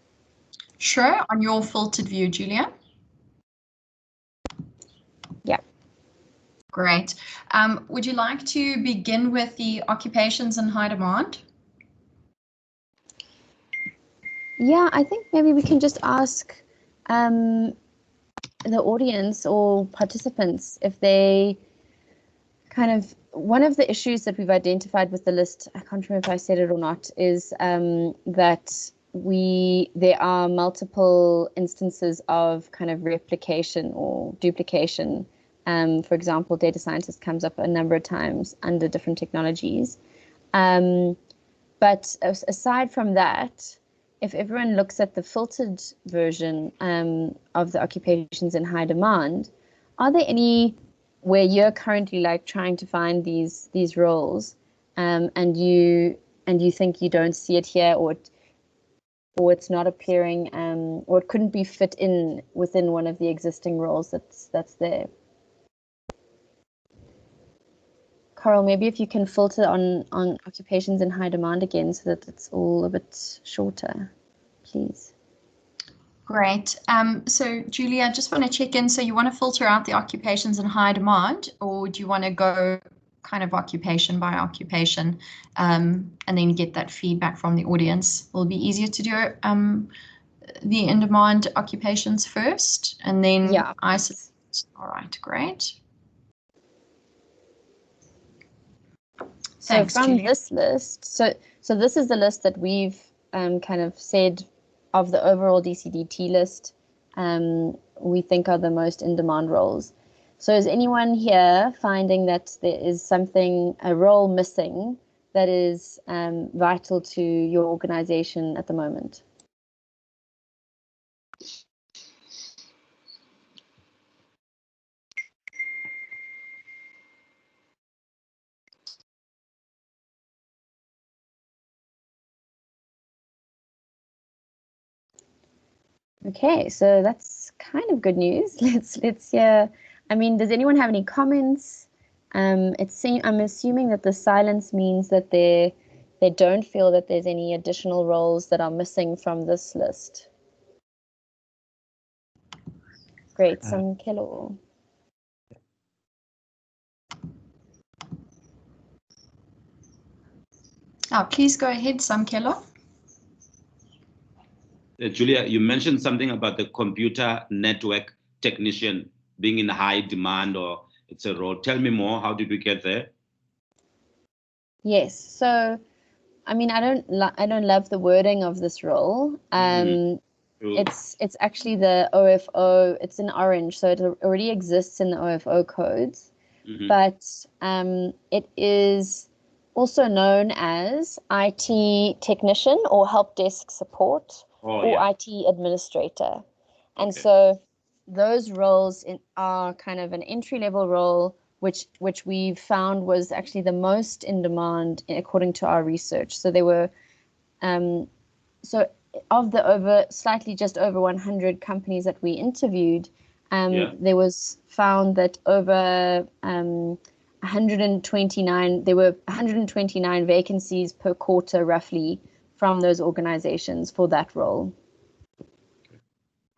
Sure, on your filtered view, Julia. Yeah. Great. Would you like to begin with the occupations in high demand? Yeah, I think maybe we can just ask the audience or participants if they one of the issues that we've identified with the list, I can't remember if I said it or not, is that there are multiple instances of kind of replication or duplication. For example, data scientist comes up a number of times under different technologies. But aside from that, if everyone looks at the filtered version of the occupations in high demand, are there any where you're currently like trying to find these roles, and you think you don't see it here, or it's not appearing, or it couldn't be fit in within one of the existing roles that's there? Coral, maybe if you can filter on occupations in high demand again so that it's all a bit shorter, please. Great. So Julie, I just want to check in. So you want to filter out the occupations in high demand, or do you want to go kind of occupation by occupation, and then get that feedback from the audience? Will it be easier to do the in-demand occupations first, and then isolate? All right, great. So Thanks, from Julia. this list, so this is the list that we've kind of said of the overall DCDT list, we think are the most in-demand roles. So is anyone here finding that there is a role missing that is vital to your organization at the moment? Okay, so that's kind of good news. Let's hear. I mean, does anyone have any comments? I'm assuming that the silence means that they don't feel that there's any additional roles that are missing from this list. Great, Samkelo. Please go ahead, Samkelo. Julia, you mentioned something about the computer network technician being in high demand, or it's a role. Tell me more. How did we get there? Yes. So, I mean, I don't love the wording of this role. It's actually the OFO. It's in orange, so it already exists in the OFO codes. But it is also known as IT technician or help desk support IT administrator. And so those roles are kind of an entry-level role, which we've found was actually the most in demand according to our research. So there were, so of the just over 100 companies that we interviewed, there was found that over 129, there were 129 vacancies per quarter roughly from those organizations for that role.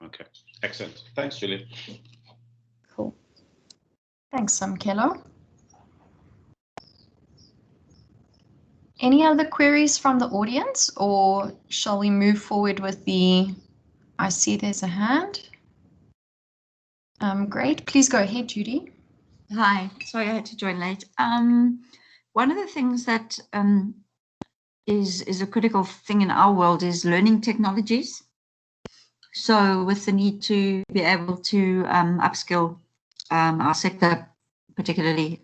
Okay, excellent. Thanks, Julie. Cool. Thanks, Samkelo. Any other queries from the audience, or shall we move forward with I see there's a hand. Great, please go ahead, Judy. Hi, sorry I had to join late. One of the things that is a critical thing in our world is learning technologies. So with the need to be able to upskill our sector, particularly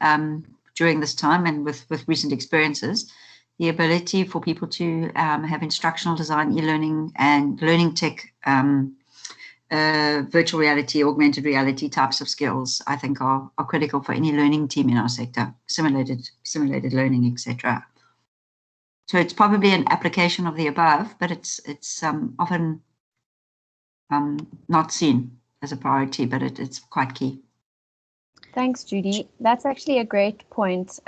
during this time and with recent experiences, the ability for people to have instructional design, e-learning and learning tech, virtual reality, augmented reality types of skills, I think are critical for any learning team in our sector, simulated learning, etc. So it's probably an application of the above, but it's often not seen as a priority, but it's quite key. Thanks, Judy. That's actually a great point.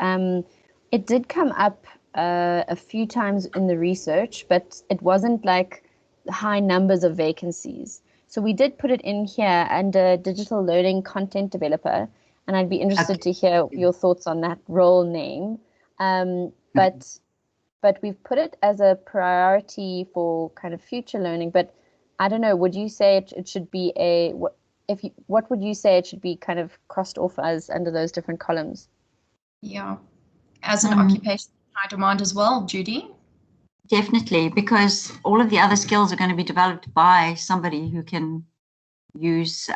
It did come up a few times in the research, but it wasn't like high numbers of vacancies. So we did put it in here under digital learning content developer, and I'd be interested to hear your thoughts on that role name. But we've put it as a priority for kind of future learning. But I don't know, would you say it should be what would you say it should be kind of crossed off as under those different columns? Yeah, as an occupation high demand as well, Judy? Definitely, because all of the other skills are going to be developed by somebody who can use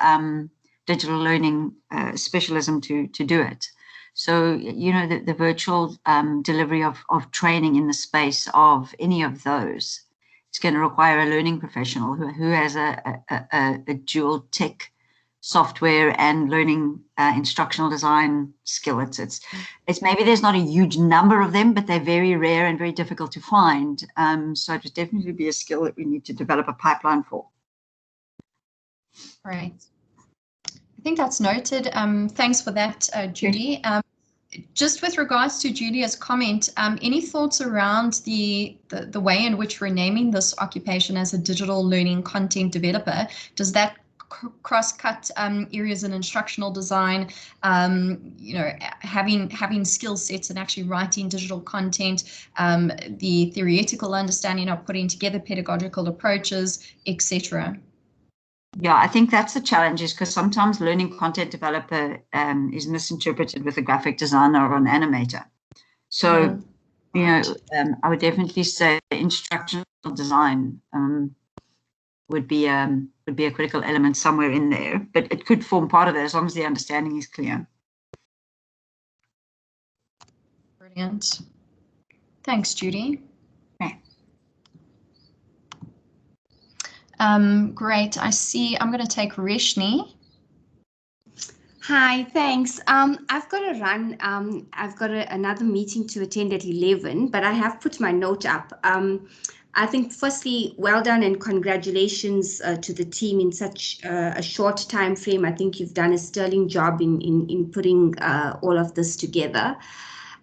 digital learning specialism to do it. So, you know, the virtual delivery of training in the space of any of those, it's going to require a learning professional who has a dual tech software and learning instructional design skill. It's maybe there's not a huge number of them, but they're very rare and very difficult to find. So it would definitely be a skill that we need to develop a pipeline for. Right. I think that's noted. Thanks for that, Judy. just with regards to Julia's comment, any thoughts around the way in which we're naming this occupation as a digital learning content developer? Does that cross-cut areas in instructional design, having skill sets and actually writing digital content, the theoretical understanding of putting together pedagogical approaches, etc.? Yeah, I think that's the challenge, is because sometimes learning content developer is misinterpreted with a graphic designer or an animator. So, I would definitely say instructional design would be a critical element somewhere in there, but it could form part of it as long as the understanding is clear. Brilliant. Thanks, Judy. Okay. Great. I see. I'm going to take Reshni. Hi, thanks. I've got to run. I've got another meeting to attend at 11, but I have put my note up. I think, firstly, well done and congratulations to the team in such a short time frame. I think you've done a sterling job in putting all of this together.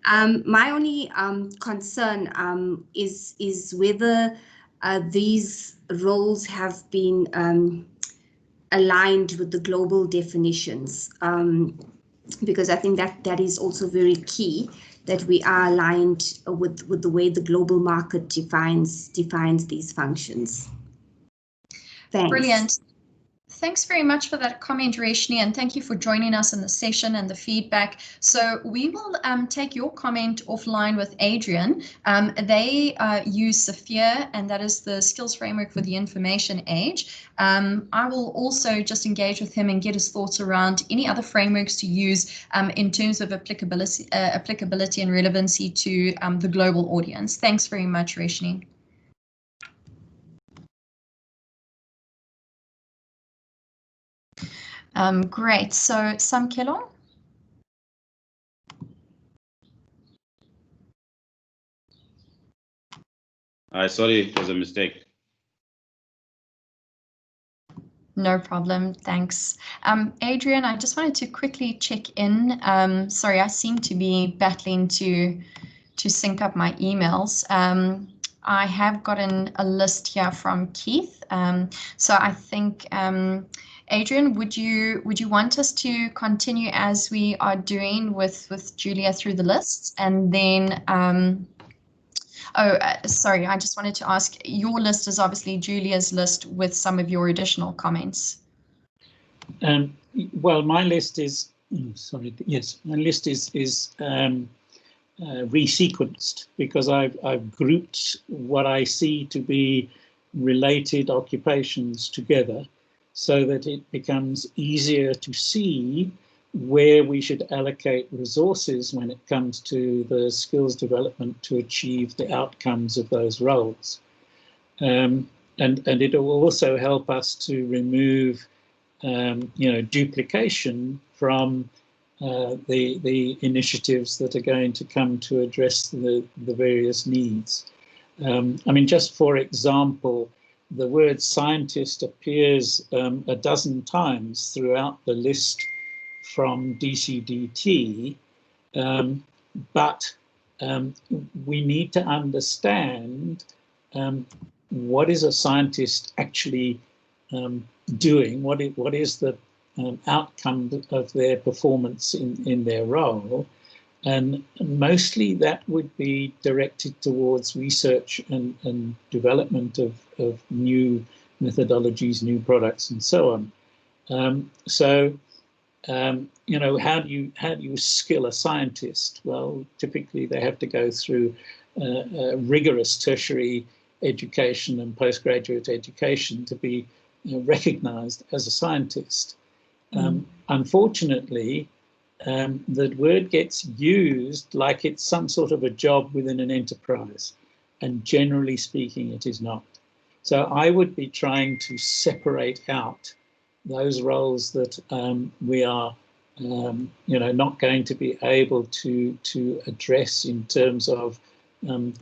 My only concern is whether these roles have been aligned with the global definitions, because I think that is also very key, that we are aligned with the way the global market defines these functions. Thanks. Brilliant. Thanks very much for that comment, Reshni, and thank you for joining us in the session and the feedback. So we will take your comment offline with Adrian. They use Sophia, and that is the skills framework for the information age. I will also just engage with him and get his thoughts around any other frameworks to use in terms of applicability and relevancy to the global audience. Thanks very much, Reshni. Great. So, Samkelo? Sorry, it was a mistake. No problem. Thanks. Adrian, I just wanted to quickly check in. Sorry, I seem to be battling to sync up my emails. I have gotten a list here from Keith. So I think, Adrian, would you want us to continue as we are doing with Julia through the lists? And then, sorry, I just wanted to ask, your list is obviously Julia's list with some of your additional comments. Well, my list is, my list is resequenced, because I've grouped what I see to be related occupations together, so that it becomes easier to see where we should allocate resources when it comes to the skills development to achieve the outcomes of those roles. And it will also help us to remove duplication from the initiatives that are going to come to address the various needs. I mean, just for example, the word scientist appears a dozen times throughout the list from Dcdt, but we need to understand what is a scientist actually doing, what is the outcome of their performance in their role. And mostly that would be directed towards research and development of new methodologies, new products, and so on. How do you skill a scientist? Well, typically they have to go through rigorous tertiary education and postgraduate education to be recognized as a scientist. Unfortunately, the word gets used like it's some sort of a job within an enterprise, and generally speaking, it is not. So I would be trying to separate out those roles that we are, not going to be able to address in terms of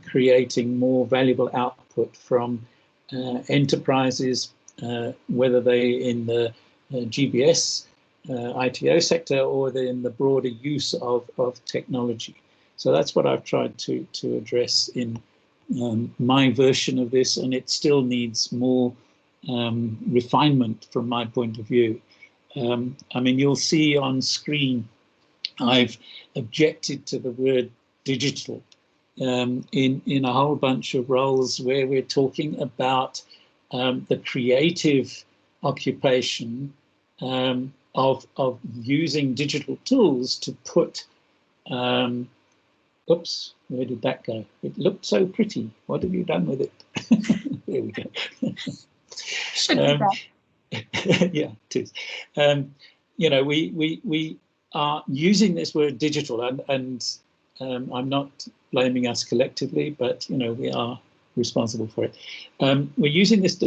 creating more valuable output from enterprises, whether they in the GBS ITO sector or in the broader use of technology. So that's what I've tried to address in my version of this, and it still needs more refinement from my point of view. I mean, you'll see on screen, I've objected to the word digital in a whole bunch of roles where we're talking about the creative occupation of using digital tools to put, oops, where did that go? It looked so pretty. What have you done with it? There we go. Should be back. Yeah, it is. You know, we are using this word digital, and I'm not blaming us collectively, but you know, we are responsible for it. We're using this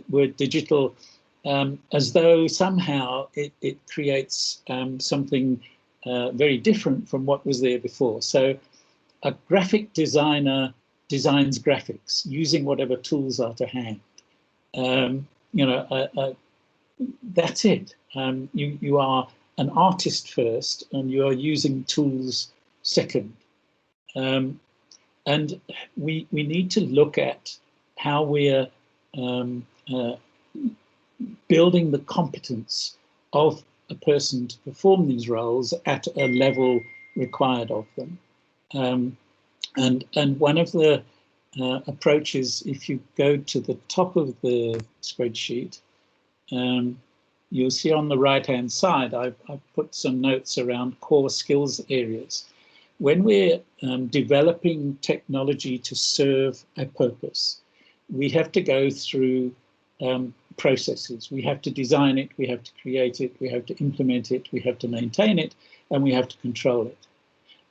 word digital as though somehow it creates something very different from what was there before. So a graphic designer designs graphics using whatever tools are to hand. You know, that's it. You are an artist first, and you are using tools second. And we need to look at how we're building the competence of a person to perform these roles at a level required of them. And one of the approaches, if you go to the top of the spreadsheet, you'll see on the right-hand side, I've put some notes around core skills areas. When we're developing technology to serve a purpose, we have to go through processes. We have to design it, we have to create it, we have to implement it, we have to maintain it, and we have to control it.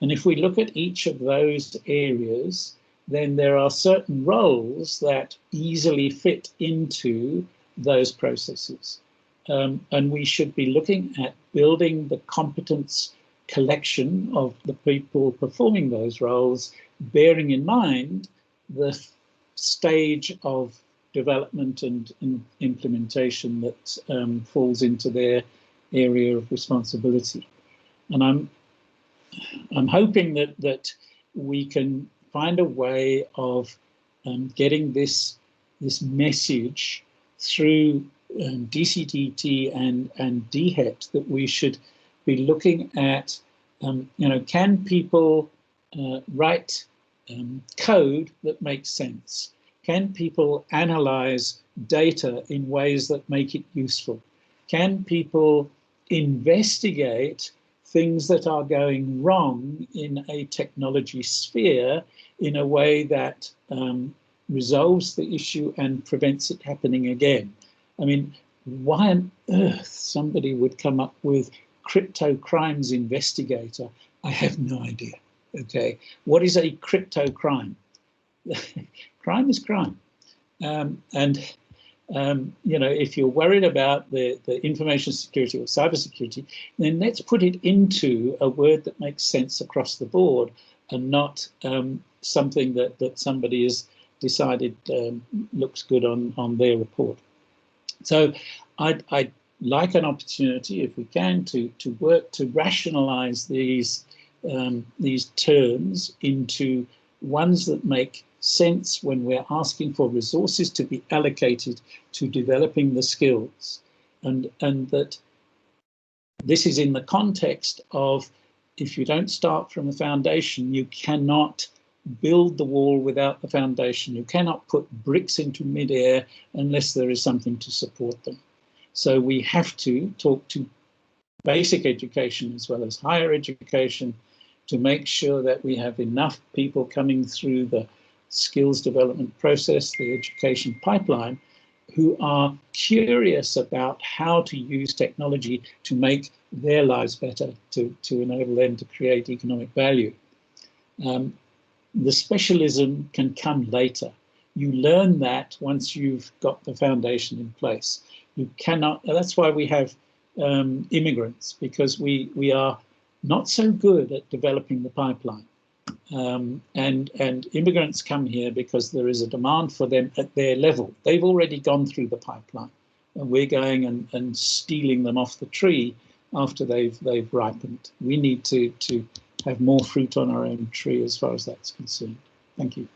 And if we look at each of those areas, then there are certain roles that easily fit into those processes. And we should be looking at building the competence collection of the people performing those roles, bearing in mind the stage of development and implementation that falls into their area of responsibility. And I'm hoping that we can find a way of getting this message through Dcdt and Dhet, that we should be looking at, you know, can people write code that makes sense? Can people analyze data in ways that make it useful? Can people investigate things that are going wrong in a technology sphere in a way that resolves the issue and prevents it happening again? I mean, why on earth somebody would come up with crypto crimes investigator? I have no idea. Okay, what is a crypto crime? Crime is crime. You know, if you're worried about the information security or cybersecurity, then let's put it into a word that makes sense across the board, and not something that somebody has decided looks good on their report. So I'd like an opportunity, if we can, to work to rationalize these terms into ones that make sense when we're asking for resources to be allocated to developing the skills, and that this is in the context of, if you don't start from a foundation, you cannot build the wall without the foundation. You cannot put bricks into midair unless there is something to support them. So we have to talk to basic education as well as higher education to make sure that we have enough people coming through the skills development process, the education pipeline, who are curious about how to use technology to make their lives better, to enable them to create economic value. The specialism can come later. You learn that once you've got the foundation in place. You cannot, that's why we have immigrants, because we are not so good at developing the pipeline. And immigrants come here because there is a demand for them at their level. They've already gone through the pipeline, and we're going and stealing them off the tree after they've ripened. We need to have more fruit on our own tree as far as that's concerned. Thank you.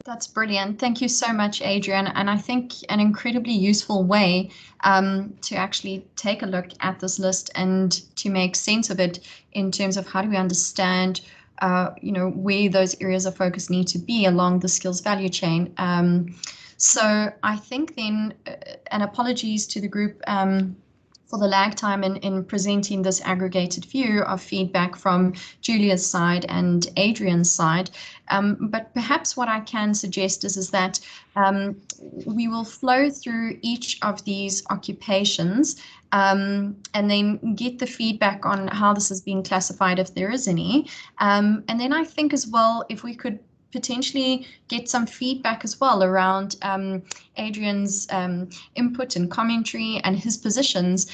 That's brilliant. Thank you so much, Adrian. And I think an incredibly useful way to actually take a look at this list and to make sense of it in terms of how do we understand, where those areas of focus need to be along the skills value chain. So I think then, and apologies to the group for the lag time in presenting this aggregated view of feedback from Julia's side and Adrian's side. But perhaps what I can suggest is that we will flow through each of these occupations and then get the feedback on how this is being classified, if there is any. And then I think as well, if we could potentially get some feedback as well around Adrian's input and commentary and his positions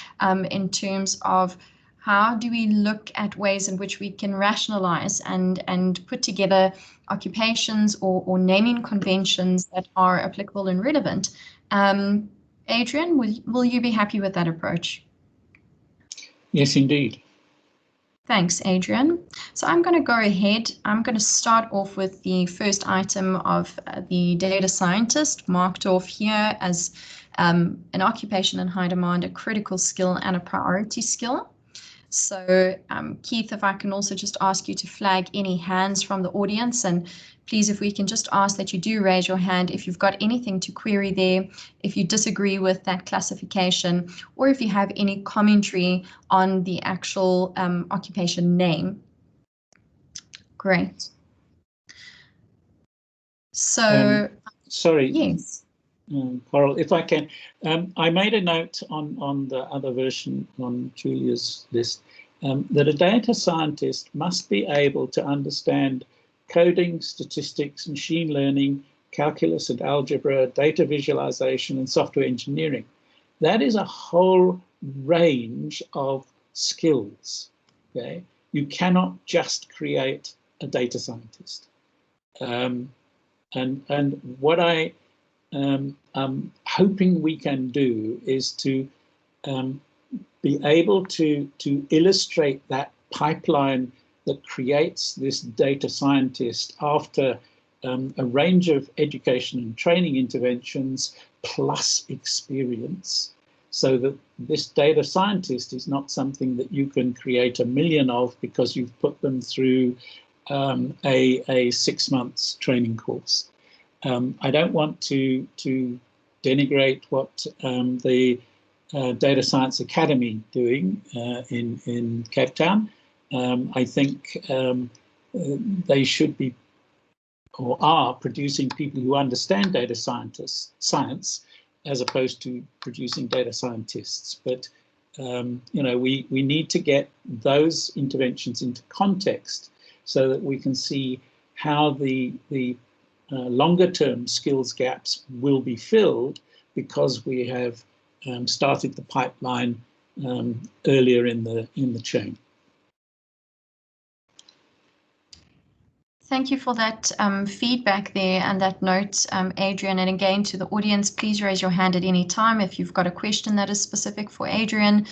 in terms of how do we look at ways in which we can rationalize and put together occupations or naming conventions that are applicable and relevant. Adrian, will you be happy with that approach? Yes, indeed. Thanks, Adrian. So I'm going to go ahead. I'm going to start off with the first item of the data scientist, marked off here as an occupation in high demand, a critical skill and a priority skill. So Keith, if I can also just ask you to flag any hands from the audience, and please, if we can just ask that you do raise your hand if you've got anything to query there, if you disagree with that classification, or if you have any commentary on the actual occupation name. Great. So, sorry. Yes. Coral, if I can, I made a note on the other version on Julia's list that a data scientist must be able to understand coding, statistics, machine learning, calculus and algebra, data visualization, and software engineering. That is a whole range of skills. Okay, you cannot just create a data scientist. And what I'm hoping we can do is to be able to illustrate that pipeline that creates this data scientist after a range of education and training interventions plus experience, so that this data scientist is not something that you can create 1 million of because you've put them through a 6 months training course. I don't want to denigrate what the Data Science Academy doing in Cape Town. I think they should be or are producing people who understand data science as opposed to producing data scientists. But we need to get those interventions into context so that we can see how the longer term skills gaps will be filled because we have started the pipeline earlier in the chain. Thank you for that feedback there and that note, Adrian. And again, to the audience, please raise your hand at any time. If you've got a question that is specific for Adrian,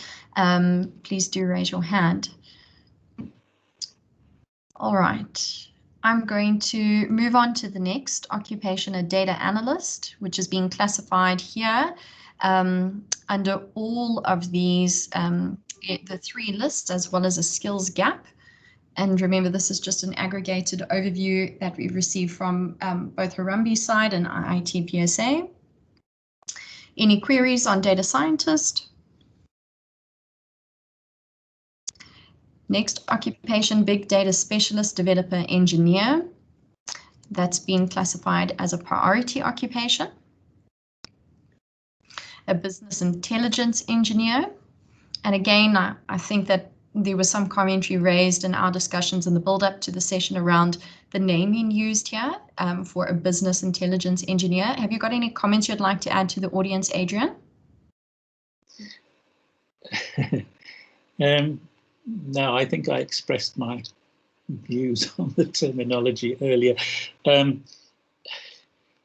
please do raise your hand. All right. I'm going to move on to the next occupation, a data analyst, which is being classified here under all of these, the 3 lists, as well as a skills gap. And remember, this is just an aggregated overview that we've received from both Harambie's side and IIT PSA. Any queries on data scientist? Next occupation, big data specialist, developer, engineer. That's been classified as a priority occupation. A business intelligence engineer. And again, I think that there was some commentary raised in our discussions in the build-up to the session around the naming used here for a business intelligence engineer. Have you got any comments you'd like to add to the audience, Adrian? No, I think I expressed my views on the terminology earlier.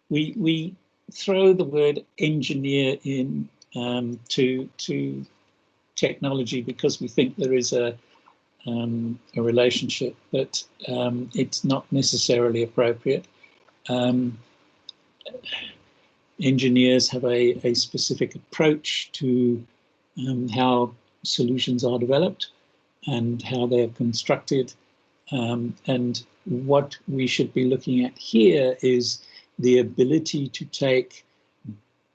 We throw the word engineer in to technology because we think there is a relationship, but it's not necessarily appropriate. Engineers have a specific approach to how solutions are developed and how they're constructed. And what we should be looking at here is the ability to take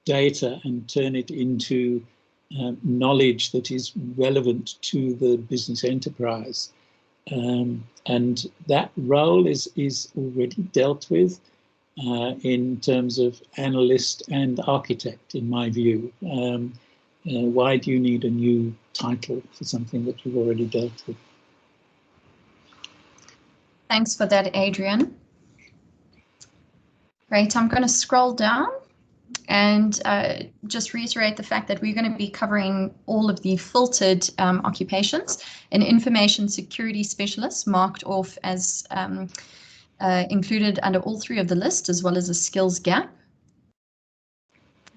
data and turn it into knowledge that is relevant to the business enterprise. And that role is already dealt with in terms of analyst and architect, in my view. Why do you need a new title for something that you've already dealt with? Thanks for that, Adrian. Great, I'm going to scroll down and just reiterate the fact that we're going to be covering all of the filtered occupations. An information security specialist marked off as included under all three of the list, as well as a skills gap.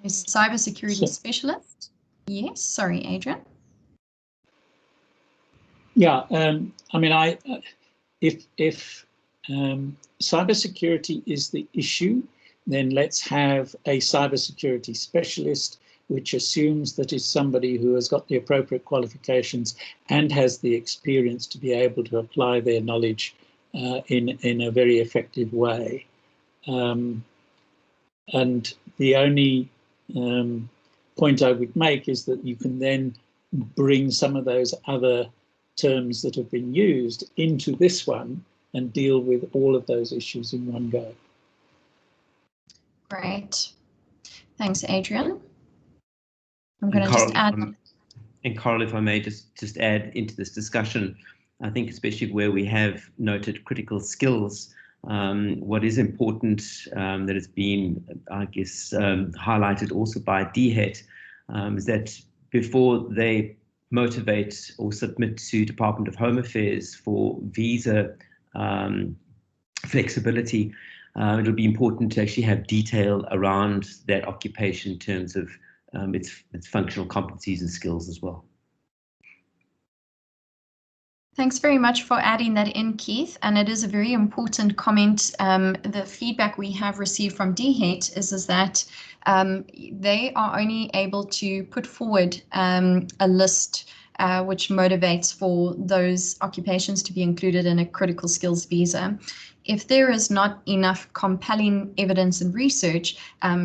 A cybersecurity specialist. Yes, sorry, Adrian. Yeah, I mean, if cybersecurity is the issue, then let's have a cybersecurity specialist, which assumes that is somebody who has got the appropriate qualifications and has the experience to be able to apply their knowledge in a very effective way. And the only point I would make is that you can then bring some of those other terms that have been used into this one and deal with all of those issues in one go. Great. Thanks, Adrian. I'm going to just add. And Carl, if I may just add into this discussion, I think especially where we have noted critical skills, what is important that has been, I guess, highlighted also by Dhet is that before they motivate or submit to Department of Home Affairs for visa flexibility, it'll be important to actually have detail around that occupation in terms of its functional competencies and skills as well. Thanks very much for adding that in, Keith. And it is a very important comment. The feedback we have received from Dhet is that they are only able to put forward a list which motivates for those occupations to be included in a critical skills visa. If there is not enough compelling evidence and research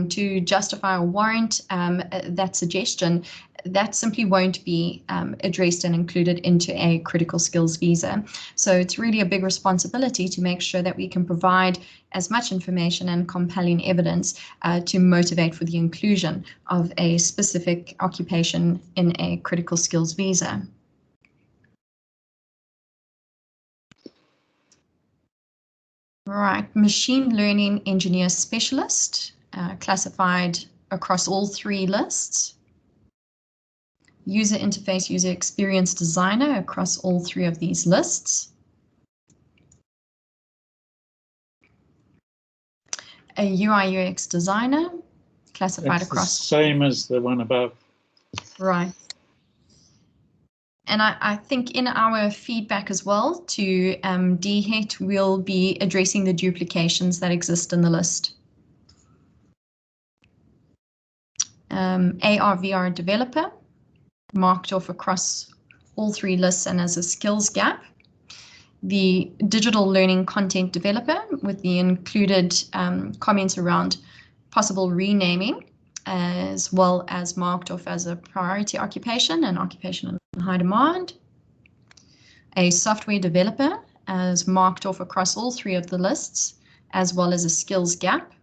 to justify or warrant that suggestion, that simply won't be addressed and included into a critical skills visa. So it's really a big responsibility to make sure that we can provide as much information and compelling evidence to motivate for the inclusion of a specific occupation in a critical skills visa. Right, machine learning engineer specialist, classified across all three lists. User interface, user experience designer across all three of these lists. A UI UX designer, classified across. The same as the one above. Right. And I think in our feedback as well to Dhet, we'll be addressing the duplications that exist in the list. AR/VR developer, marked off across all three lists and as a skills gap. The digital learning content developer with the included comments around possible renaming, as well as marked off as a priority occupation, an occupation in high demand. A software developer as marked off across all three of the lists, as well as a skills gap.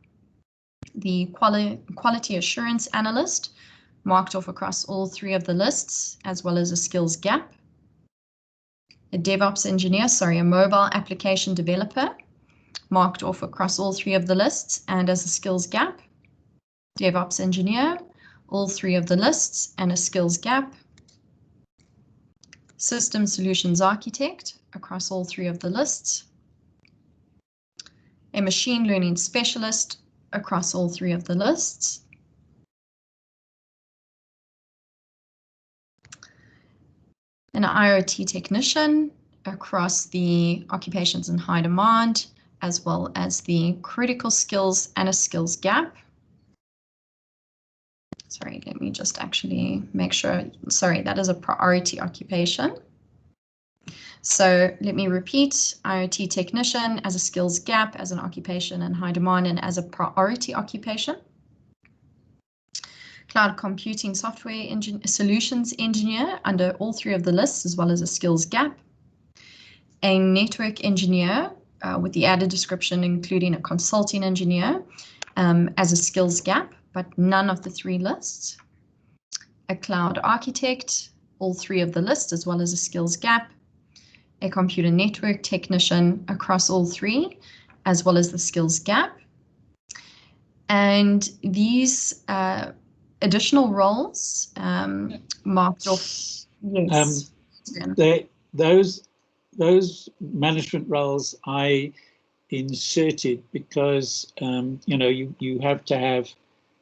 The quality assurance analyst marked off across all three of the lists, as well as a skills gap. A DevOps engineer, a mobile application developer, marked off across all three of the lists and as a skills gap. DevOps engineer, all three of the lists and a skills gap. System solutions architect across all three of the lists. A machine learning specialist across all three of the lists. an IoT technician across the occupations in high demand, as well as the critical skills and a skills gap. Sorry, let me just actually make sure. Sorry, that is a priority occupation. So let me repeat, IoT technician as a skills gap, as an occupation in high demand, and as a priority occupation. Cloud computing software solutions engineer under all three of the lists, as well as a skills gap. A network engineer with the added description including a consulting engineer as a skills gap, but none of the three lists. A cloud architect, all three of the lists, as well as a skills gap. A computer network technician across all three, as well as the skills gap. And these additional roles marked off, yes. Those management roles I inserted because you have to have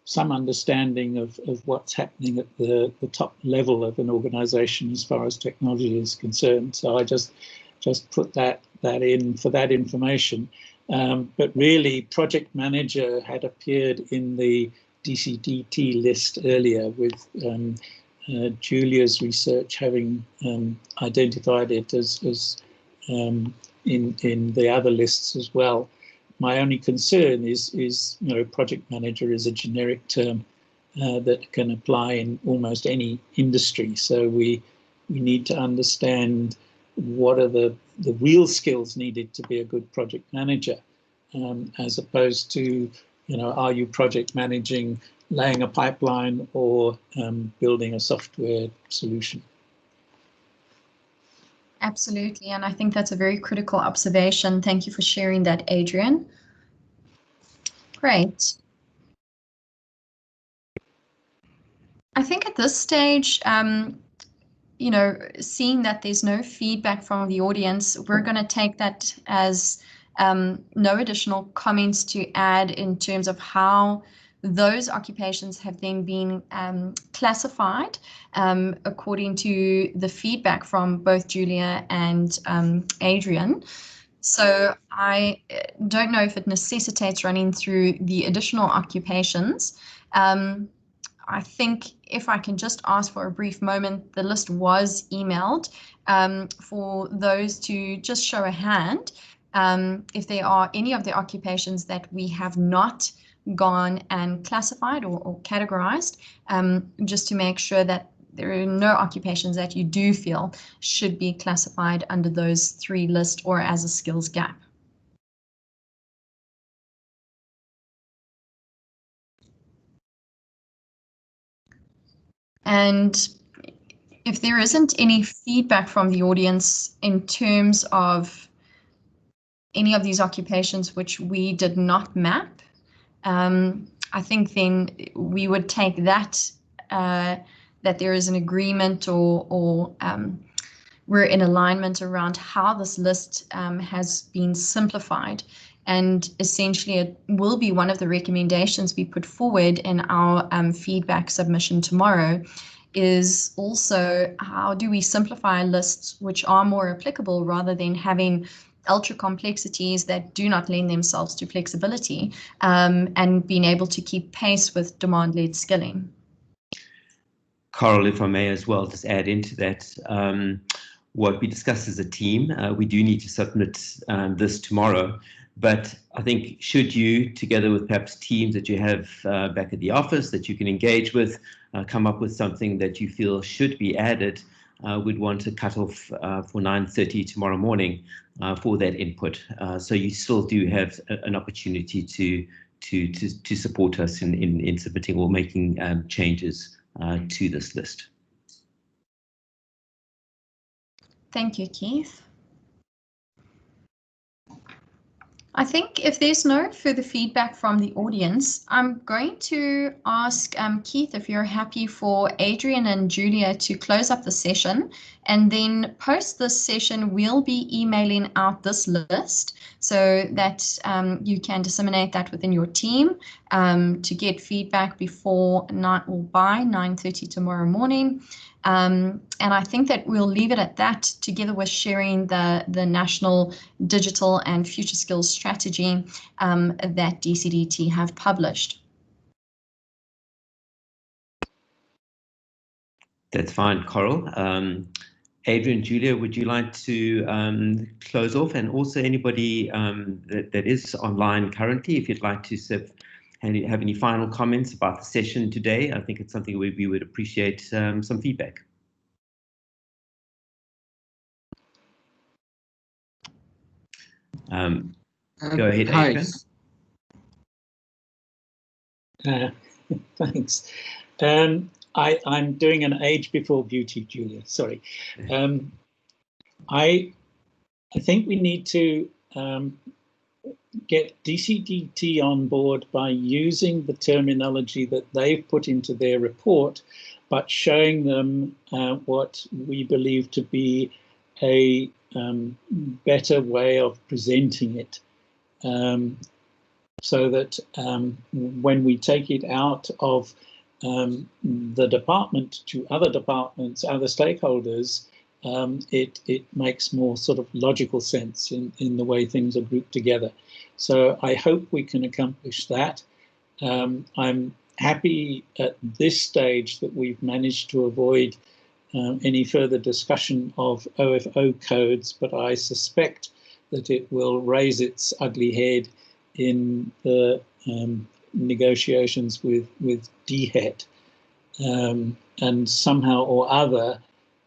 some understanding of what's happening at the top level of an organization as far as technology is concerned. So I just put that in for that information. But really, project manager had appeared in the Dcdt list earlier, with Julia's research having identified it as in the other lists as well. My only concern is project manager is a generic term that can apply in almost any industry. So we need to understand what are the real skills needed to be a good project manager, as opposed to, are you project managing laying a pipeline or building a software solution? Absolutely, and I think that's a very critical observation. Thank you for sharing that, Adrian. Great. I think at this stage, seeing that there's no feedback from the audience, we're going to take that as no additional comments to add in terms of how those occupations have then been classified according to the feedback from both Julia and Adrian. So I don't know if it necessitates running through the additional occupations. I think if I can just ask for a brief moment, the list was emailed for those to just show a hand if there are any of the occupations that we have not gone and classified or categorized, just to make sure that there are no occupations that you do feel should be classified under those three lists or as a skills gap. And if there isn't any feedback from the audience in terms of any of these occupations which we did not map, I think then we would take that that there is an agreement or we're in alignment around how this list has been simplified. And essentially it will be one of the recommendations we put forward in our feedback submission tomorrow, is also how do we simplify lists which are more applicable rather than having ultra complexities that do not lend themselves to flexibility, and being able to keep pace with demand-led skilling. Carol, if I may as well just add into that, what we discussed as a team, we do need to submit this tomorrow, but I think should you, together with perhaps teams that you have back at the office that you can engage with, come up with something that you feel should be added, we'd want to cut off for 9:30 tomorrow morning for that input. So you still do have an opportunity to support us in submitting or making changes to this list. Thank you, Keith. I think if there's no further feedback from the audience, I'm going to ask Keith if you're happy for Adrian and Julia to close up the session, and then post this session, we'll be emailing out this list so that you can disseminate that within your team to get feedback before 9 or by 9:30 tomorrow morning. And I think that we'll leave it at that, together with sharing the National Digital and Future Skills Strategy that DCDT have published. That's fine, Coral. Adrian, Julia, would you like to close off? And also anybody that is online currently, if you'd like to have any final comments about the session today, I think it's something we would appreciate some feedback. Go ahead, Adrian. Thanks. I'm doing an age before beauty, Julia. Sorry. I think we need to get DCDT on board by using the terminology that they've put into their report, but showing them what we believe to be a better way of presenting it. So that when we take it out of the department to other departments, other stakeholders, it makes more sort of logical sense in the way things are grouped together. So I hope we can accomplish that. I'm happy at this stage that we've managed to avoid any further discussion of OFO codes, but I suspect that it will raise its ugly head in the negotiations with Dhet, and somehow or other,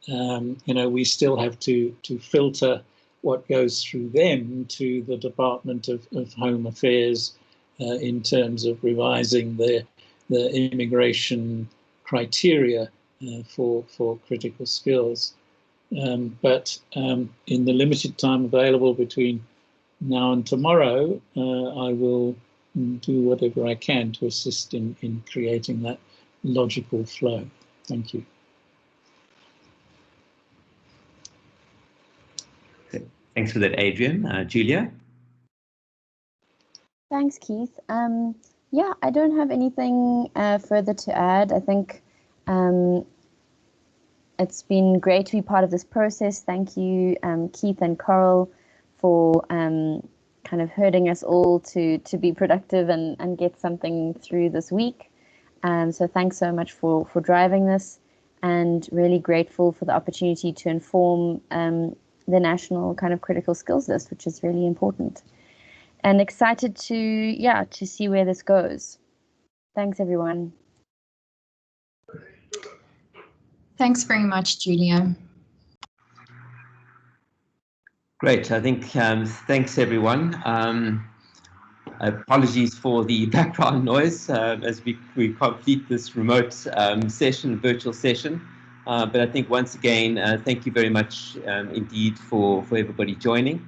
we still have to filter what goes through them to the Department of Home Affairs in terms of revising the immigration criteria for critical skills. But in the limited time available between now and tomorrow, I will do whatever I can to assist in creating that logical flow. Thank you. Thanks for that, Adrian. Julia? Thanks, Keith. Yeah, I don't have anything further to add. I think it's been great to be part of this process. Thank you, Keith and Coral, for kind of herding us all to be productive and get something through this week. So thanks so much for driving this, and really grateful for the opportunity to inform the national kind of critical skills list, which is really important. And excited to see where this goes. Thanks, everyone. Thanks very much, Julia. Great. I think thanks, everyone. Apologies for the background noise as we complete this remote virtual session. But I think once again, thank you very much indeed for everybody joining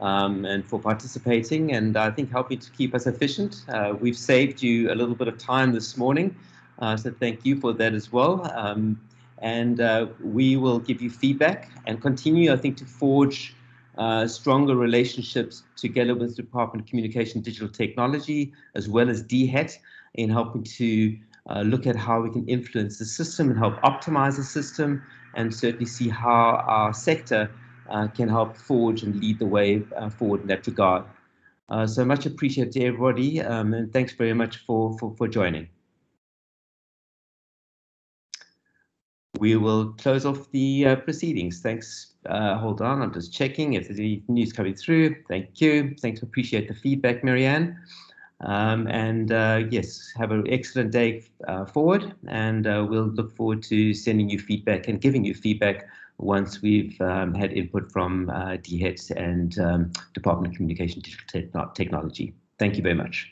and for participating, and I think helping to keep us efficient. We've saved you a little bit of time this morning, so thank you for that as well. And we will give you feedback and continue, I think, to forge stronger relationships together with the Department of Communication and Digital Technology, as well as Dhet, in helping to look at how we can influence the system and help optimize the system, and certainly see how our sector can help forge and lead the way forward in that regard. So much appreciated to everybody, and thanks very much for joining. We will close off the proceedings. Thanks. Hold on, I'm just checking if there's any news coming through. Thank you. Thanks, appreciate the feedback, Marianne. And yes, have an excellent day forward, and we'll look forward to sending you feedback and giving you feedback once we've had input from Dhet and Department of Communication and Digital Technology. Thank you very much.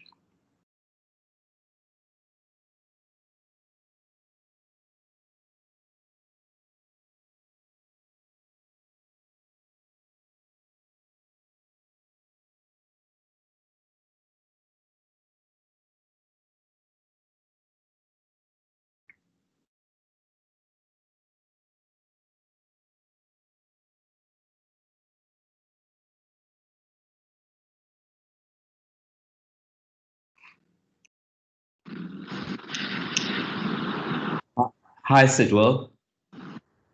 Hi, Sidwell.